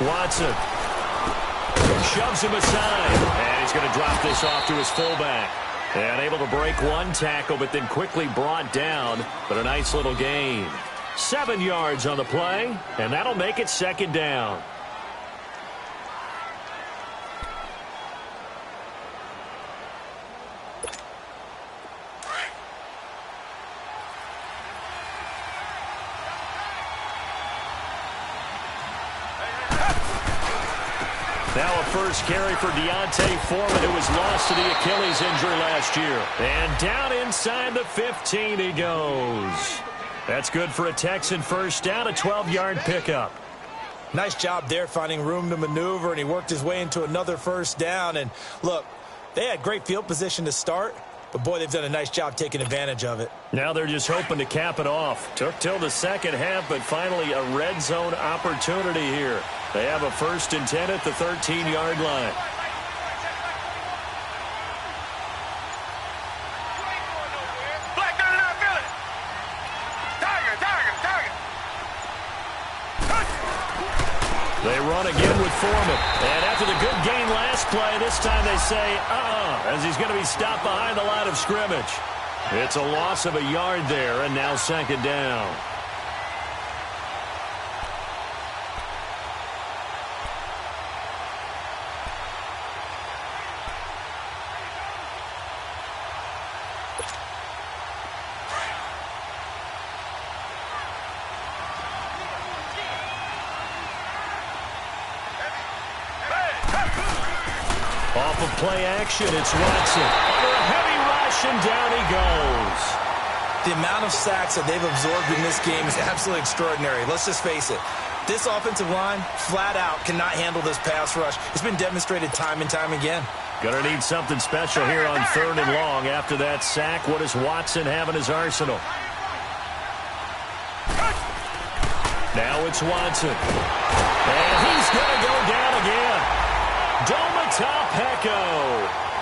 Watson shoves him aside, and he's going to drop this off to his fullback. And able to break one tackle, but then quickly brought down. But a nice little gain. 7 yards on the play, and that'll make it second down. Now a first carry for Deontay Foreman, who was lost to the Achilles injury last year. And down inside the 15 he goes. That's good for a Texan first down, a 12-yard pickup. Nice job there finding room to maneuver, and he worked his way into another first down. And look, they had great field position to start, but boy, they've done a nice job taking advantage of it. Now they're just hoping to cap it off. Took till the second half, but finally a red zone opportunity here. They have a 1st and 10 at the 13-yard line. Black down and I feel it. Target. They run again with Foreman. And after the good gain last play, this time they say, as he's going to be stopped behind the line of scrimmage. It's a loss of a yard there, and now second down. Off of play action, it's Watson. Under a heavy rush, and down he goes. The amount of sacks that they've absorbed in this game is absolutely extraordinary. Let's just face it. This offensive line, flat out, cannot handle this pass rush. It's been demonstrated time and time again. Gonna need something special here on 3rd and long. After that sack, what does Watson have in his arsenal? Now it's Watson. And he's gonna go down again. Domata-Peko.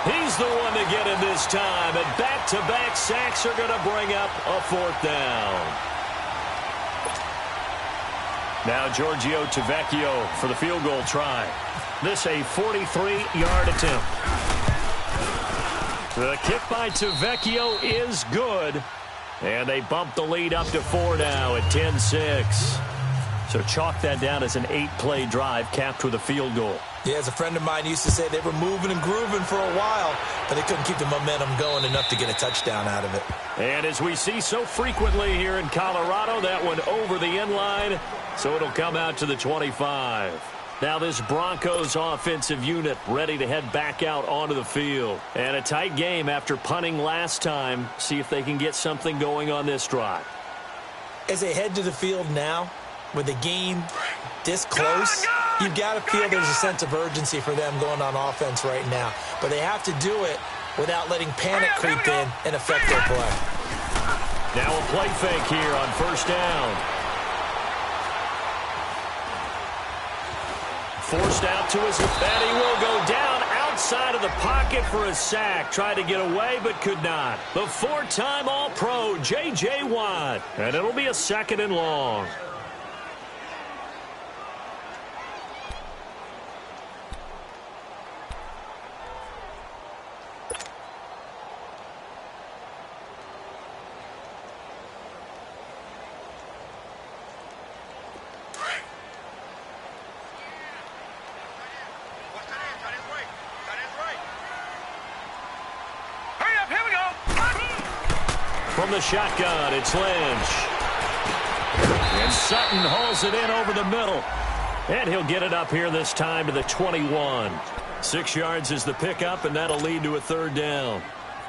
He's the one to get him this time, and back-to-back sacks are going to bring up a 4th down. Now Giorgio Tavecchio for the field goal try. This a 43-yard attempt. The kick by Tavecchio is good, and they bump the lead up to 4 now at 10-6. So chalk that down as an 8-play drive capped with a field goal. Yeah, as a friend of mine used to say, they were moving and grooving for a while, but they couldn't keep the momentum going enough to get a touchdown out of it. And as we see so frequently here in Colorado, that one over the end line, so it'll come out to the 25. Now this Broncos offensive unit ready to head back out onto the field. And a tight game after punting last time. See if they can get something going on this drive. As they head to the field now, with the game this close, you've got to feel there's a sense of urgency for them going on offense right now. But they have to do it without letting panic creep in and affect their play. Now a play fake here on 1st down. Forced out to his left, and he will go down outside of the pocket for a sack. Tried to get away, but could not. The 4-time All-Pro, J.J. Watt. And it'll be a 2nd and long. From the shotgun, it's Lynch. And Sutton hauls it in over the middle. And he'll get it up here this time to the 21. 6 yards is the pickup, and that'll lead to a 3rd down.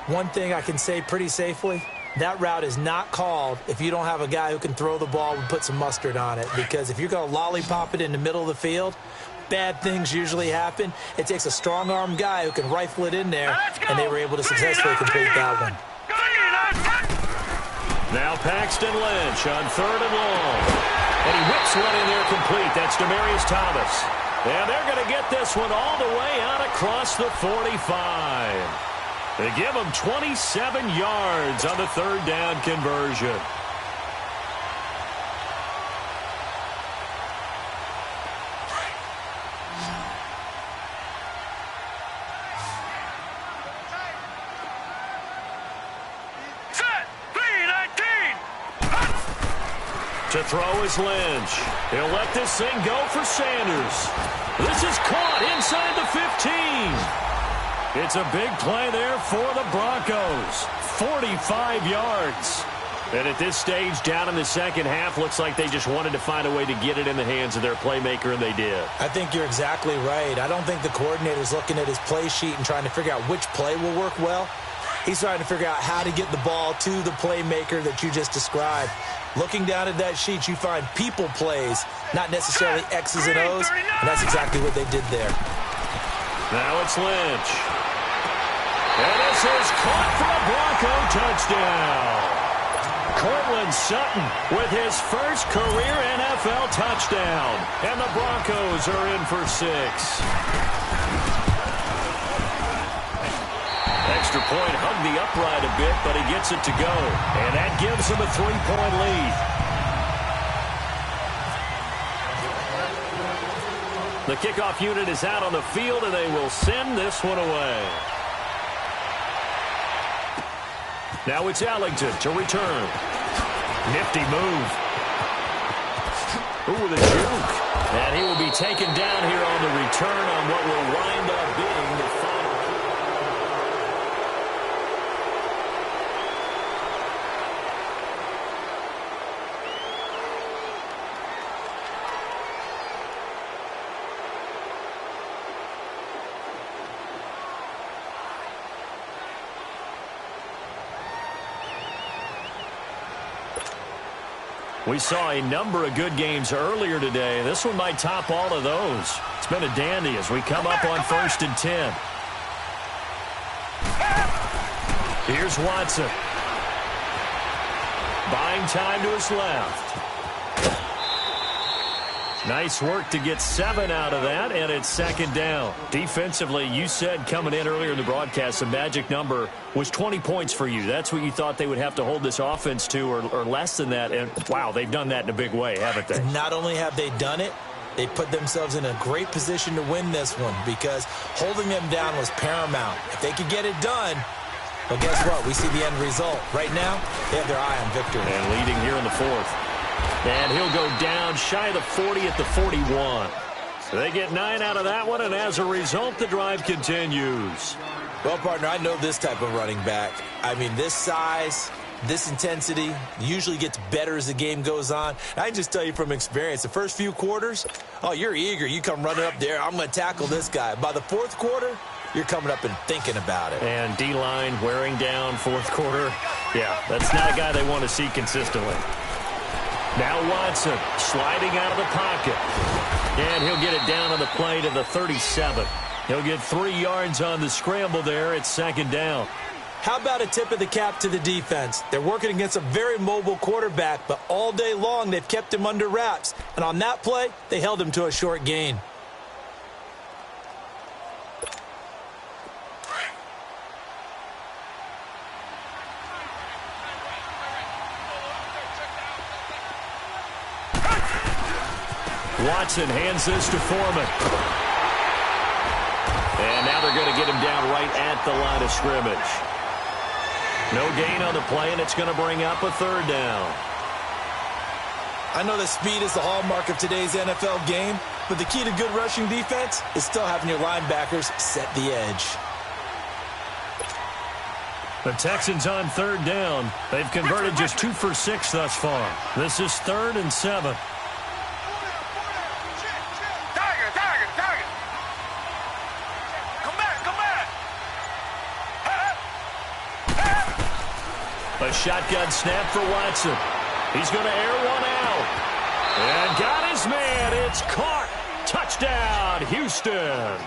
One thing I can say pretty safely, that route is not called if you don't have a guy who can throw the ball and put some mustard on it. Because if you're going to lollipop it in the middle of the field, bad things usually happen. It takes a strong-armed guy who can rifle it in there, and they were able to successfully complete that one. Now Paxton Lynch on 3rd and long. And he whips one in there complete. That's Demaryius Thomas. And they're going to get this one all the way out across the 45. They give him 27 yards on the 3rd down conversion. To throw is Lynch. He'll let this thing go for Sanders. This is caught inside the 15. It's a big play there for the Broncos. 45 yards. And at this stage, down in the second half, looks like they just wanted to find a way to get it in the hands of their playmaker, and they did. I think you're exactly right. I don't think the coordinator's looking at his play sheet and trying to figure out which play will work well. He's trying to figure out how to get the ball to the playmaker that you just described. Looking down at that sheet, you find people plays, not necessarily X's and O's, and that's exactly what they did there. Now it's Lynch. And this is caught for a Bronco touchdown. Cortland Sutton with his first career NFL touchdown. And the Broncos are in for 6. Extra point hugged the upright a bit, but he gets it to go. And that gives him a 3-point lead. The kickoff unit is out on the field, and they will send this one away. Now it's Ellington to return. Nifty move. Ooh, the juke. And he will be taken down here on the return on what will wind up being the final. We saw a number of good games earlier today. This one might top all of those. It's been a dandy as we come up on 1st and 10. Here's Watson. Buying time to his left. Nice work to get 7 out of that, and it's 2nd down. Defensively, you said coming in earlier in the broadcast, the magic number was 20 points for you. That's what you thought they would have to hold this offense to, or less than that. And, wow, they've done that in a big way, haven't they? Not only have they done it, they put themselves in a great position to win this one because holding them down was paramount. If they could get it done, well, guess what? We see the end result. Right now, they have their eye on victory. And leading here in the 4th. And he'll go down shy of the 40 at the 41. They get 9 out of that one, and as a result, the drive continues. Well, partner, I know this type of running back. I mean, this size, this intensity usually gets better as the game goes on. I can just tell you from experience, the first few quarters, oh, you're eager. You come running up there, I'm going to tackle this guy. By the 4th quarter, you're coming up and thinking about it. And D-line wearing down 4th quarter. Yeah, that's not a guy they want to see consistently. Now Watson sliding out of the pocket. And he'll get it down on the play to the 37. He'll get 3 yards on the scramble there. It's 2nd down. How about a tip of the cap to the defense? They're working against a very mobile quarterback, but all day long they've kept him under wraps. And on that play, they held him to a short gain. Watson hands this to Foreman. And now they're going to get him down right at the line of scrimmage. No gain on the play, and it's going to bring up a 3rd down. I know that speed is the hallmark of today's NFL game, but the key to good rushing defense is still having your linebackers set the edge. The Texans on 3rd down. They've converted just 2 for 6 thus far. This is 3rd and 7. A shotgun snap for Watson. He's going to air one out. And got his man. It's caught. Touchdown, Houston.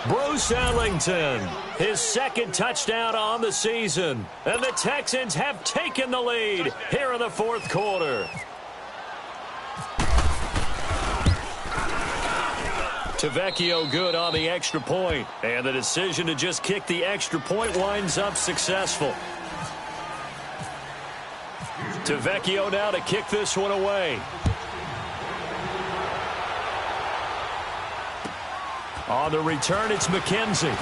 Bruce Ellington, his 2nd touchdown on the season. And the Texans have taken the lead here in the 4th quarter. Tavecchio good on the extra point. And the decision to just kick the extra point winds up successful. Tavecchio now to kick this one away. On the return, it's McKenzie.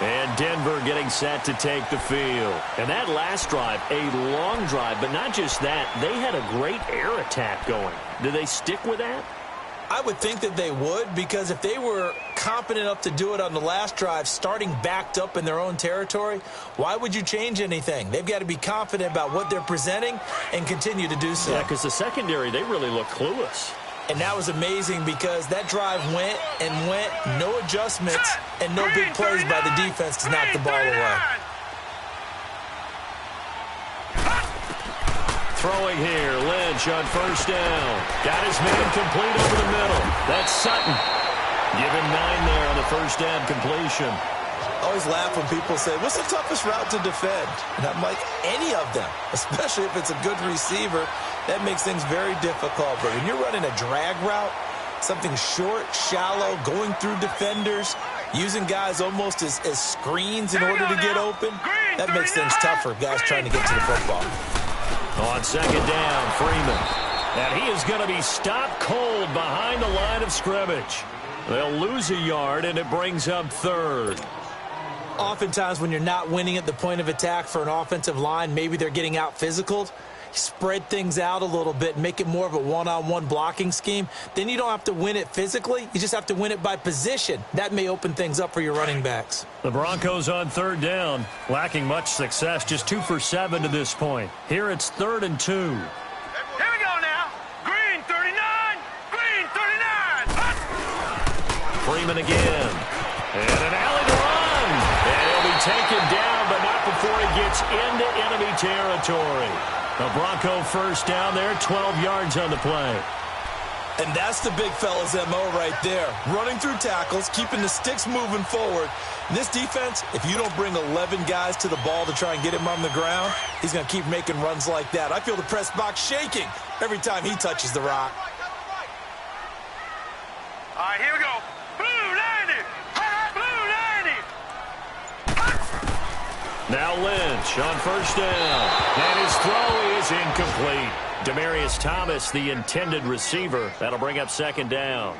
And Denver getting set to take the field. And that last drive, a long drive, but not just that. They had a great air attack going. Do they stick with that? I would think that they would, because if they were confident enough to do it on the last drive, starting backed up in their own territory, why would you change anything? They've got to be confident about what they're presenting and continue to do so. Yeah, because the secondary, they really look clueless. And that was amazing because that drive went and went, no adjustments, and no big plays by the defense to knock the ball away. Throwing here, Lynch on first down. Got his man complete over the middle. That's Sutton. Give him 9 there on the first down completion. I always laugh when people say, what's the toughest route to defend? And I'm like, any of them, especially if it's a good receiver. That makes things very difficult. But when you're running a drag route, something short, shallow, going through defenders, using guys almost as screens in order to get open, that makes things tougher, guys trying to get to the football. On second down, Freeman. And he is going to be stopped cold behind the line of scrimmage. They'll lose a yard, and it brings up third. Oftentimes when you're not winning at the point of attack for an offensive line, maybe they're getting out physical. Spread things out a little bit, make it more of a one-on-one blocking scheme. Then you don't have to win it physically. You just have to win it by position. That may open things up for your running backs. The Broncos on third down, lacking much success, just 2 for 7 to this point. Here it's 3rd and 2. Here we go now. Green 39. Green 39. Freeman again. And an alley to run. And he'll be taken down, but not before he gets into enemy territory. The Bronco first down there, 12 yards on the play. And that's the big fella's MO right there. Running through tackles, keeping the sticks moving forward. And this defense, if you don't bring 11 guys to the ball to try and get him on the ground, he's going to keep making runs like that. I feel the press box shaking every time he touches the rock. All right, here we go. Blue 90. Blue 90. Now Lynch on first down. And his throw is incomplete. Demaryius Thomas, the intended receiver. That'll bring up second down.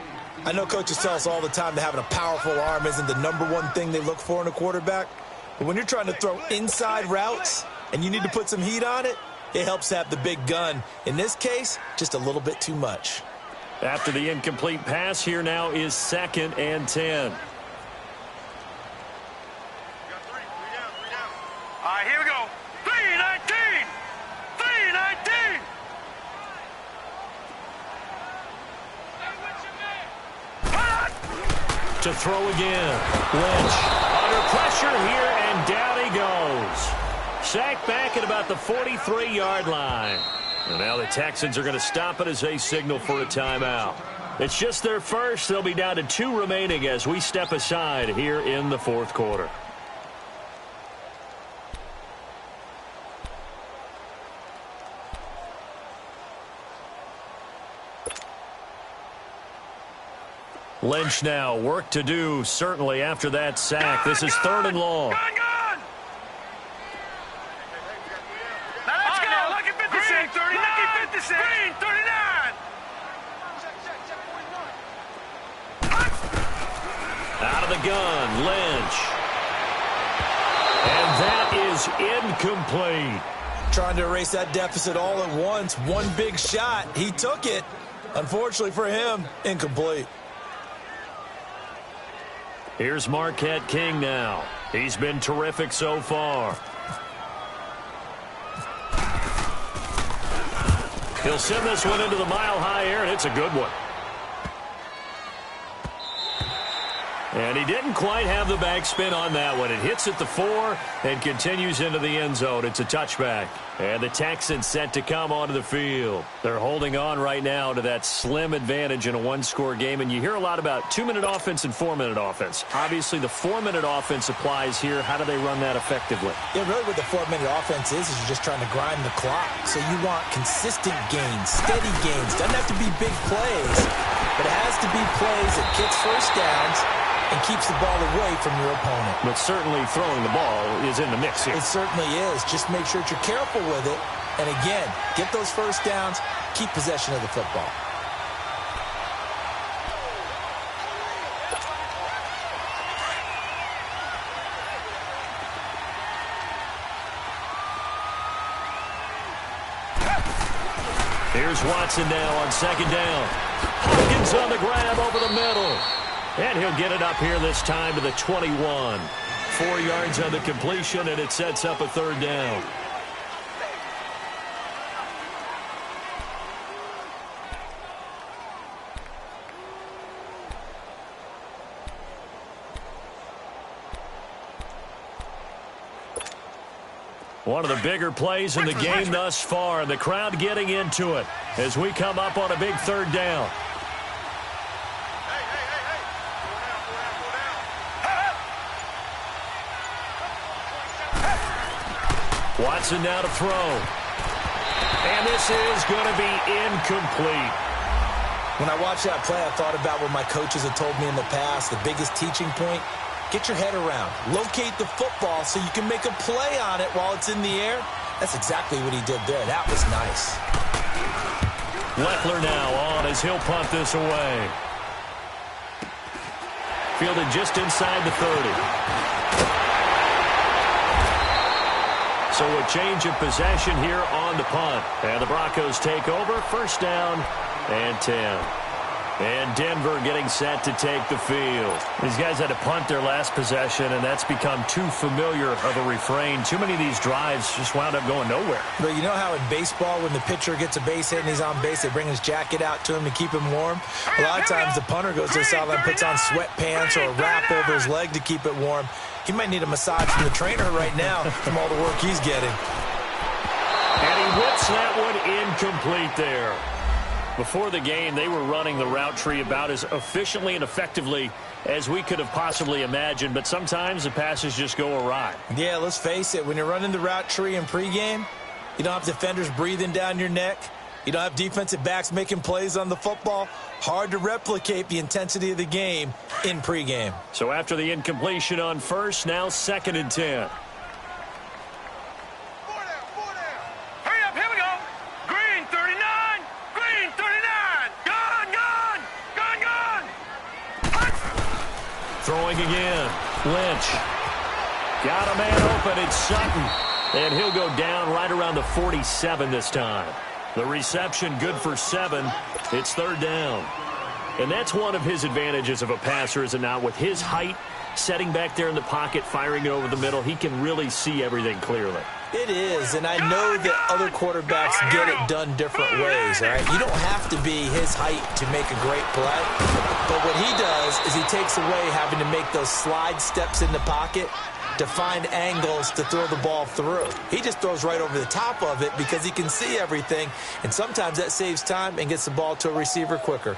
I know coaches tell us all the time that having a powerful arm isn't the #1 thing they look for in a quarterback. But when you're trying to throw inside routes and you need to put some heat on it, it helps have the big gun. In this case, just a little bit too much. After the incomplete pass, here now is 2nd and 10. All right, here we go. 319. 319. To throw again. Lynch under pressure here, and down he goes. Sacked back at about the 43-yard line. And now the Texans are going to stop it as they signal for a timeout. It's just their first. They'll be down to 2 remaining as we step aside here in the 4th quarter. Lynch now, work to do, certainly after that sack. This is 3rd and long. Gun! Now let's go. Lucky 56. Green 39. Lucky 56. Green 39. Out of the gun, Lynch. And that is incomplete. Trying to erase that deficit all at once. One big shot. He took it. Unfortunately for him, incomplete. Here's Marquette King now. He's been terrific so far. He'll send this one into the mile-high air, and it's a good one. And he didn't quite have the backspin on that one. It hits at the 4 and continues into the end zone. It's a touchback. And the Texans set to come onto the field. They're holding on right now to that slim advantage in a 1-score game. And you hear a lot about 2-minute offense and 4-minute offense. Obviously, the 4-minute offense applies here. How do they run that effectively? Yeah, really what the 4-minute offense is you're just trying to grind the clock. So you want consistent gains, steady gains. Doesn't have to be big plays, but it has to be plays that gets first downs and keeps the ball away from your opponent. But certainly throwing the ball is in the mix here. It certainly is. Just make sure that you're careful with it. And again, get those first downs, keep possession of the football. Here's Watson now on second down. Hopkins on the grab over the middle. And he'll get it up here this time to the 21. 4 yards on the completion, and it sets up a third down. One of the bigger plays in the game thus far, and the crowd getting into it as we come up on a big third down. Watson now to throw. And this is going to be incomplete. When I watched that play, I thought about what my coaches have told me in the past. The biggest teaching point, get your head around. Locate the football so you can make a play on it while it's in the air. That's exactly what he did there. That was nice. Leffler now on as he'll punt this away. Fielded just inside the 30. So a change of possession here on the punt. And the Broncos take over. First down and 10. And Denver getting set to take the field. These guys had to punt their last possession, and that's become too familiar of a refrain. Too many of these drives just wound up going nowhere. But you know how in baseball, when the pitcher gets a base hit and he's on base, they bring his jacket out to him to keep him warm? A lot of times the punter goes to the sideline, puts on sweatpants or a wrap over his leg to keep it warm. He might need a massage from the trainer right now from all the work he's getting. And he whips that one incomplete there. Before the game, they were running the route tree about as efficiently and effectively as we could have possibly imagined, but sometimes the passes just go awry. Yeah, let's face it. When you're running the route tree in pregame, you don't have defenders breathing down your neck. You don't have defensive backs making plays on the football. Hard to replicate the intensity of the game in pregame. So after the incompletion on first, now 2nd and 10. Hurry up, here we go. Green 39. Green 39. Gone. Throwing again. Lynch. Got a man open. It's Sutton. And he'll go down right around the 47 this time. The reception good for 7. It's third down. And that's one of his advantages of a passer, is it not? With his height, setting back there in the pocket, firing it over the middle, he can really see everything clearly. It is, and I know that other quarterbacks get it done different ways, all right? You don't have to be his height to make a great play, but what he does is he takes away having to make those slide steps in the pocket to find angles to throw the ball through. He just throws right over the top of it because he can see everything, and sometimes that saves time and gets the ball to a receiver quicker.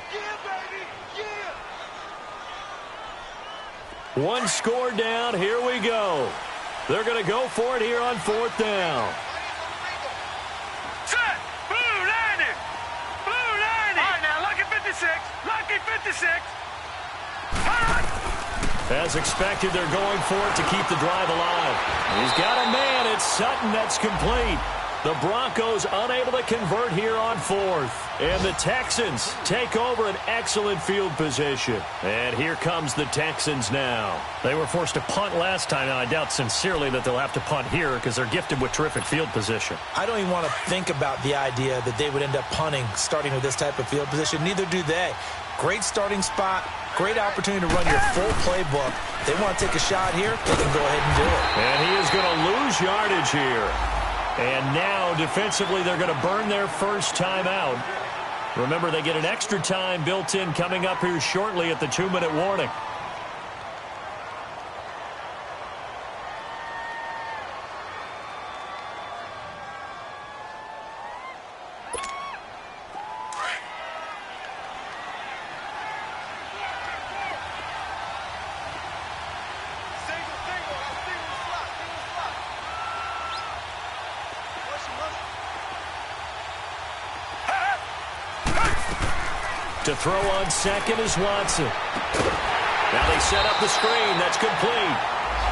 One score down. Here we go. They're going to go for it here on 4th down. Set. Blue 90. Blue 90. All right, now, lucky 56. Lucky 56. As expected, they're going for it to keep the drive alive. He's got a man. It's Sutton. That's complete. The Broncos unable to convert here on 4th. And the Texans take over an excellent field position. And here comes the Texans now. They were forced to punt last time. Now, I doubt sincerely that they'll have to punt here because they're gifted with terrific field position. I don't even want to think about the idea that they would end up punting starting with this type of field position. Neither do they. Great starting spot. Great opportunity to run your full playbook. They want to take a shot here, they can go ahead and do it. And he is going to lose yardage here. And now, defensively, they're going to burn their first time out. Remember, they get an extra time built in coming up here shortly at the 2-minute warning. To throw on second is Watson. Now they set up the screen. That's complete.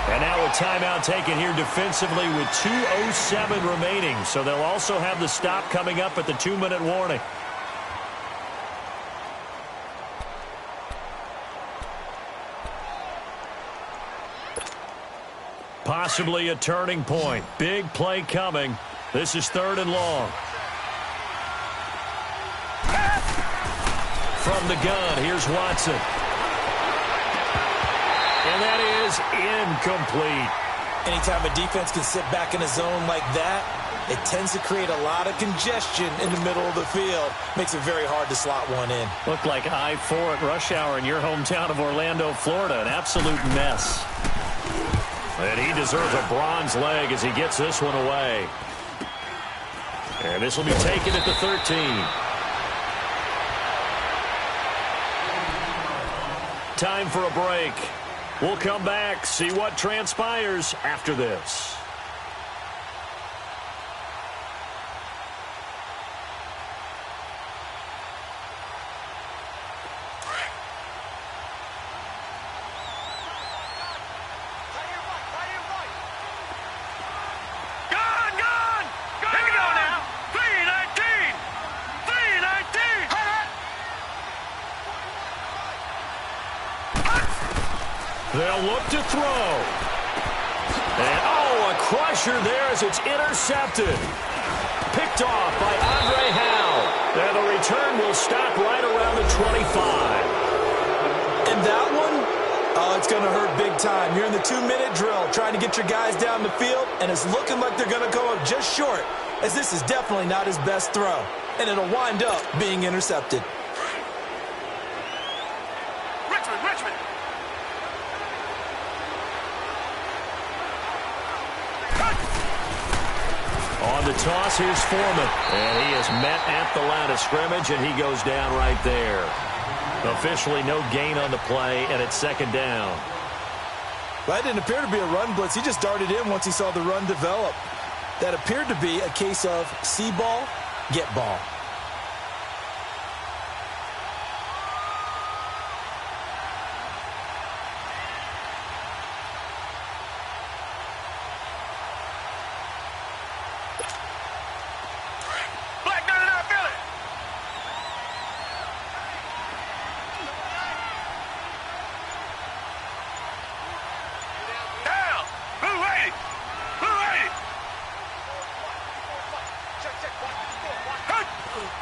And now a timeout taken here defensively with 2:07 remaining. So they'll also have the stop coming up at the 2-minute warning. Possibly a turning point. Big play coming. This is 3rd and long. From the gun, here's Watson. And that is incomplete. Anytime a defense can sit back in a zone like that, it tends to create a lot of congestion in the middle of the field. Makes it very hard to slot one in. Looked like I-4 at rush hour in your hometown of Orlando, Florida. An absolute mess. And he deserves a bronze leg as he gets this one away. And this will be taken at the 13. Time for a break. We'll come back, see what transpires after this. They'll look to throw. And, a crusher there as it's intercepted. Picked off by Andre Howe. And the return will stop right around the 25. And that one, it's going to hurt big time. You're in the 2-minute drill trying to get your guys down the field, and it's looking like they're going to come up just short, as this is definitely not his best throw. And it'll wind up being intercepted. Richmond. On the toss, here's Foreman. And he is met at the line of scrimmage, and he goes down right there. Officially no gain on the play, and it's second down. That didn't appear to be a run blitz. He just darted in once he saw the run develop. That appeared to be a case of see ball, get ball.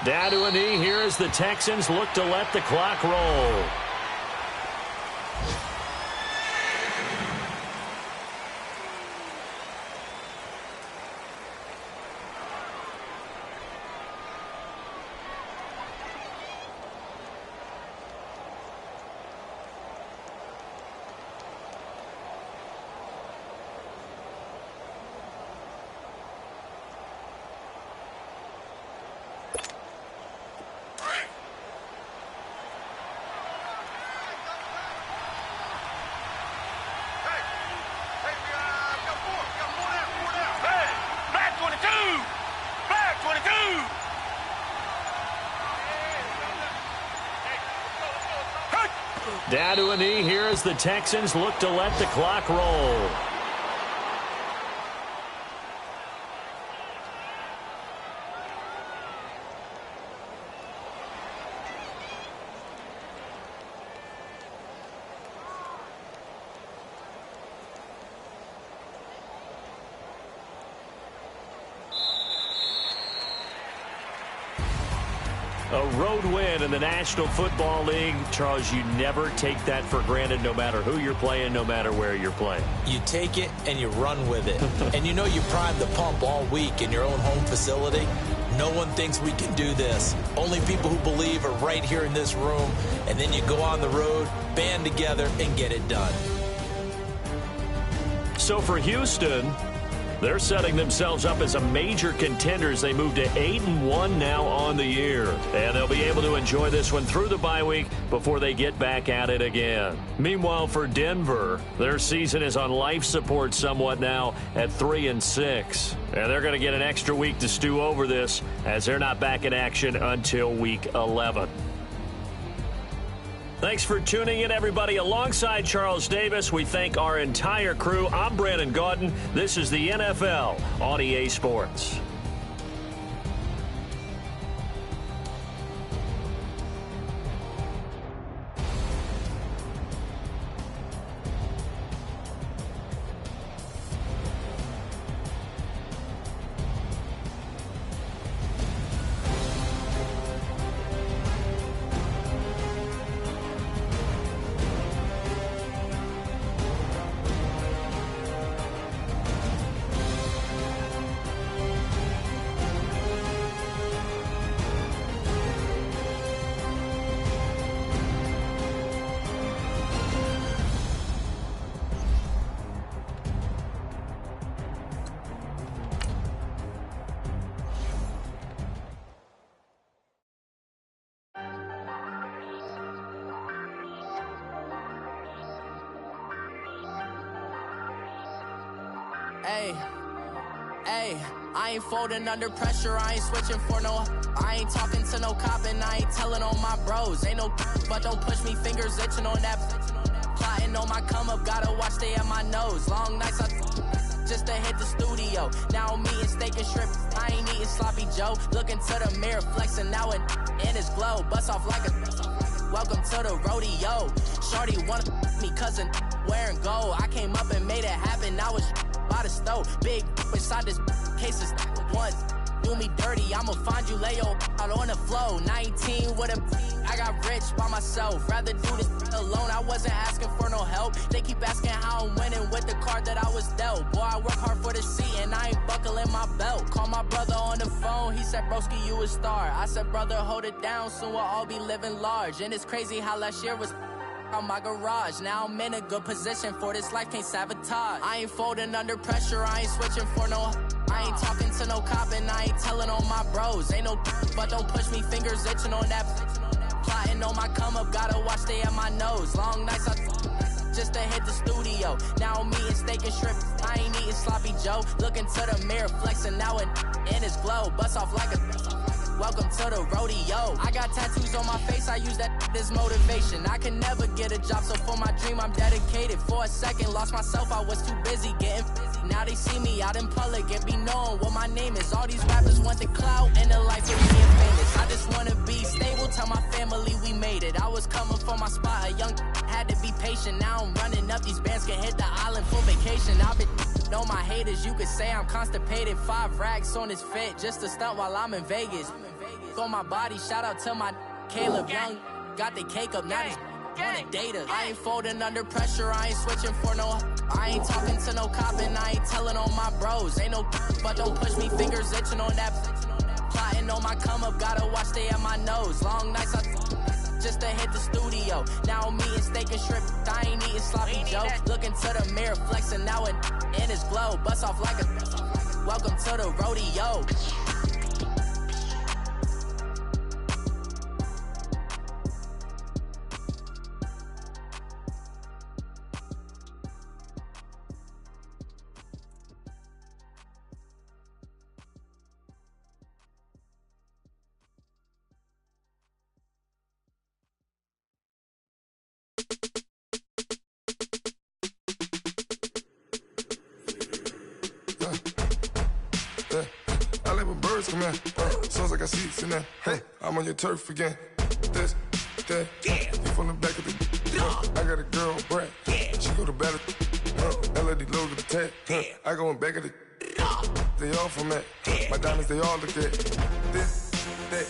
Down to a knee here as the Texans look to let the clock roll. Down to a knee here as the Texans look to let the clock roll. A road win in the National Football League. Charles, you never take that for granted no matter who you're playing, no matter where you're playing. You take it and you run with it. And you know you primed the pump all week in your own home facility. No one thinks we can do this. Only people who believe are right here in this room. And then you go on the road, band together, and get it done. So for Houston, they're setting themselves up as a major contender as they move to 8-1 now on the year. And they'll be able to enjoy this one through the bye week before they get back at it again. Meanwhile, for Denver, their season is on life support somewhat now at 3-6. And they're going to get an extra week to stew over this as they're not back in action until week 11. Thanks for tuning in, everybody. Alongside Charles Davis, we thank our entire crew. I'm Brandon Gaudin. This is the NFL on EA Sports. Hey, I ain't folding under pressure, I ain't switching for no. I ain't talking to no cop and I ain't telling on my bros. Ain't no but don't push me, fingers itching on that. Plotting on my come up, gotta watch stay at my nose. Long nights just to hit the studio. Now I'm eating steak and shrimp, I ain't eating sloppy Joe. Looking to the mirror, flexing now and in his glow. Bust off like a welcome to the rodeo. Shorty wanna me cousin wearing gold. I came up and made it happen, I was by the stove. Big inside this cases once. Do me dirty, I'ma find you, lay your out on the floor. 19 with a, I got rich by myself. Rather do this alone, I wasn't asking for no help. They keep asking how I'm winning with the card that I was dealt. Boy, I work hard for the seat and I ain't buckling my belt. Call my brother on the phone, he said, broski, you a star. I said, brother, hold it down, soon we'll all be living large. And it's crazy how last year was on my garage. Now I'm in a good position for this life, can't sabotage. I ain't folding under pressure, I ain't switching for no. I ain't talking to no cop and I ain't telling on my bros. Ain't no but don't push me, fingers itching on that. Plotting on my come up, gotta watch stay at my nose. Long nights just to hit the studio. Now I'm eating steak and shrimp, I ain't eating sloppy Joe. Looking to the mirror, flexing now and in his glow. Bust off like a welcome to the rodeo. I got tattoos on my face, I use that as motivation. I can never get a job, so for my dream I'm dedicated. For a second, lost myself, I was too busy getting busy. Now they see me out in public and be known what my name is. All these rappers want the clout and the life of being famous. I just wanna be stable, tell my family we made it. I was coming for my spot, a young had to be patient. Now I'm running up, these bands can hit the island for vacation. I've been on my haters, you could say I'm constipated. 5 racks on his fit, just to stunt while I'm in Vegas. On my body, shout out to my Caleb Young. Got the cake up, now these wanna date us. I ain't folding under pressure, I ain't switching for no. I ain't talking to no cop and I ain't telling on my bros. Ain't no but don't push me, fingers itching on that. Plotting on my come up, gotta watch stay at my nose. Long nights just to hit the studio. Now I'm eating steak and shrimp, I ain't eating sloppy Joe. Looking to the mirror, flexing now and in his glow. Bust off like a welcome to the rodeo. I live with birds come in. Sounds like I see seats in there. Hey, I'm on your turf again. This, that, you from the back of the. I got a girl, Brad. She go to battle. LED logo the tag. I go in back of the. They all from that. My diamonds, they all look at. This, that.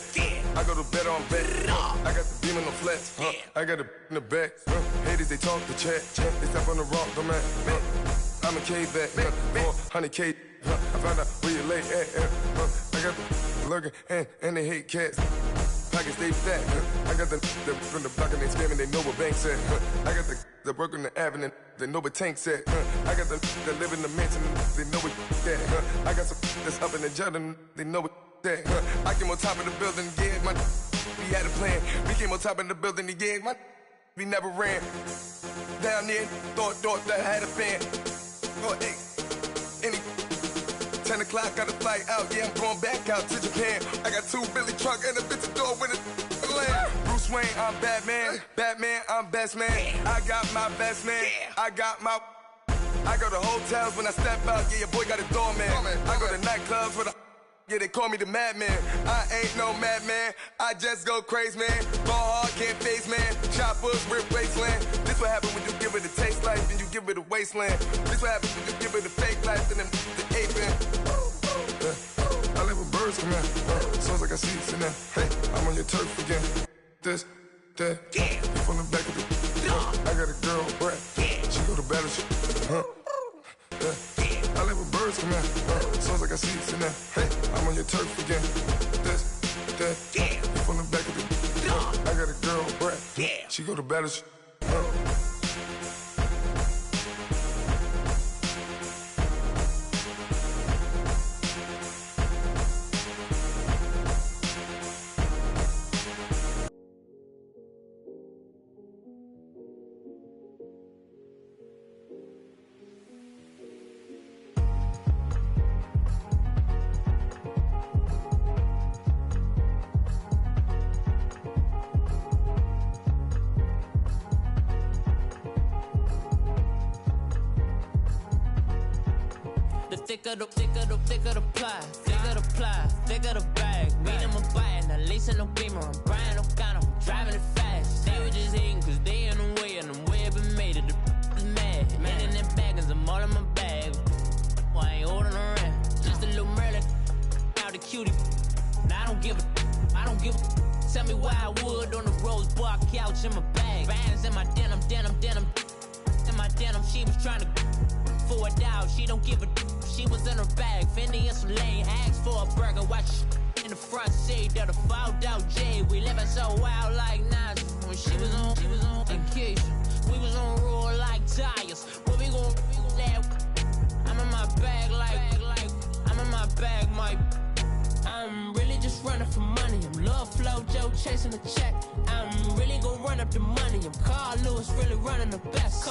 I go to bed on bed. I got the demon on flats. I got it in the back. Haters, they talk the chat. They step on the rock, don't man. I'm a K-back. 400K. I found out where you lay at. I got the lurking and they hate cats. Pockets stay fat. I got the from the block and they scamming, they know what banks at. I got the work on the avenue, they know what tanks at. I got the that live in the mansion, they know what that. I got some that's up in the Jordan, they know what that. I came on top of the building, yeah, my we had a plan. We came on top of the building, yeah, my we never ran. Down there, thought that I had a fan. Oh, hey, any 10 o'clock, got a flight out, yeah, I'm going back out to Japan. I got 2 Billy truck and a bitch door with a land. Bruce Wayne, I'm Batman. Batman, I'm best man. I got my best man. I go to hotels when I step out, yeah, your boy got a doorman. I go to nightclubs with a yeah, they call me the madman. I ain't no madman, I just go crazy, man. Ball hard, can't face, man. Choppers, rip wasteland. This what happen when you give it a taste life and you give it a wasteland. This what happen when you give it a fake life and then the ape in. I live with birds come in. Sounds like I see seats in there. Hey, I'm on your turf again. This, that, you from the back of the. I got a girl, Brad. She go to battle shit. I live with birds come in. Sounds like I see seats in there. Hey, I'm on your turf again. This, that, you from the back of the. I got a girl, Brad. She go to battle shit. thicker the ply, thicker the ply, thicker the bag. Meet them a bite, now lace in the beamer. I'm Brian O'Connor, driving it fast. They were just hating cause they in the way, and the way I've been made it. The is mad. Man in that bag, cause I'm all in my bag. Well, I ain't holding around. Just a little Merlin, out the cutie. Now I don't give a. Tell me why I would on the rose bar couch in my bag. Bands in my denim. In my denim, she was trying to for it out. She don't give a. She was in her bag. Fendi and some lane. Asked for a burger. Watch in the front seat of the fouled out J. We living so wild like Nas. When she was on vacation. We was on roll like tires. What we gon' let? I'm in my bag like I'm in my bag, Mike. I'm really just running for money. I'm Love Flow Joe chasing the check. I'm really gonna run up the money. I'm Carl Lewis really running the best.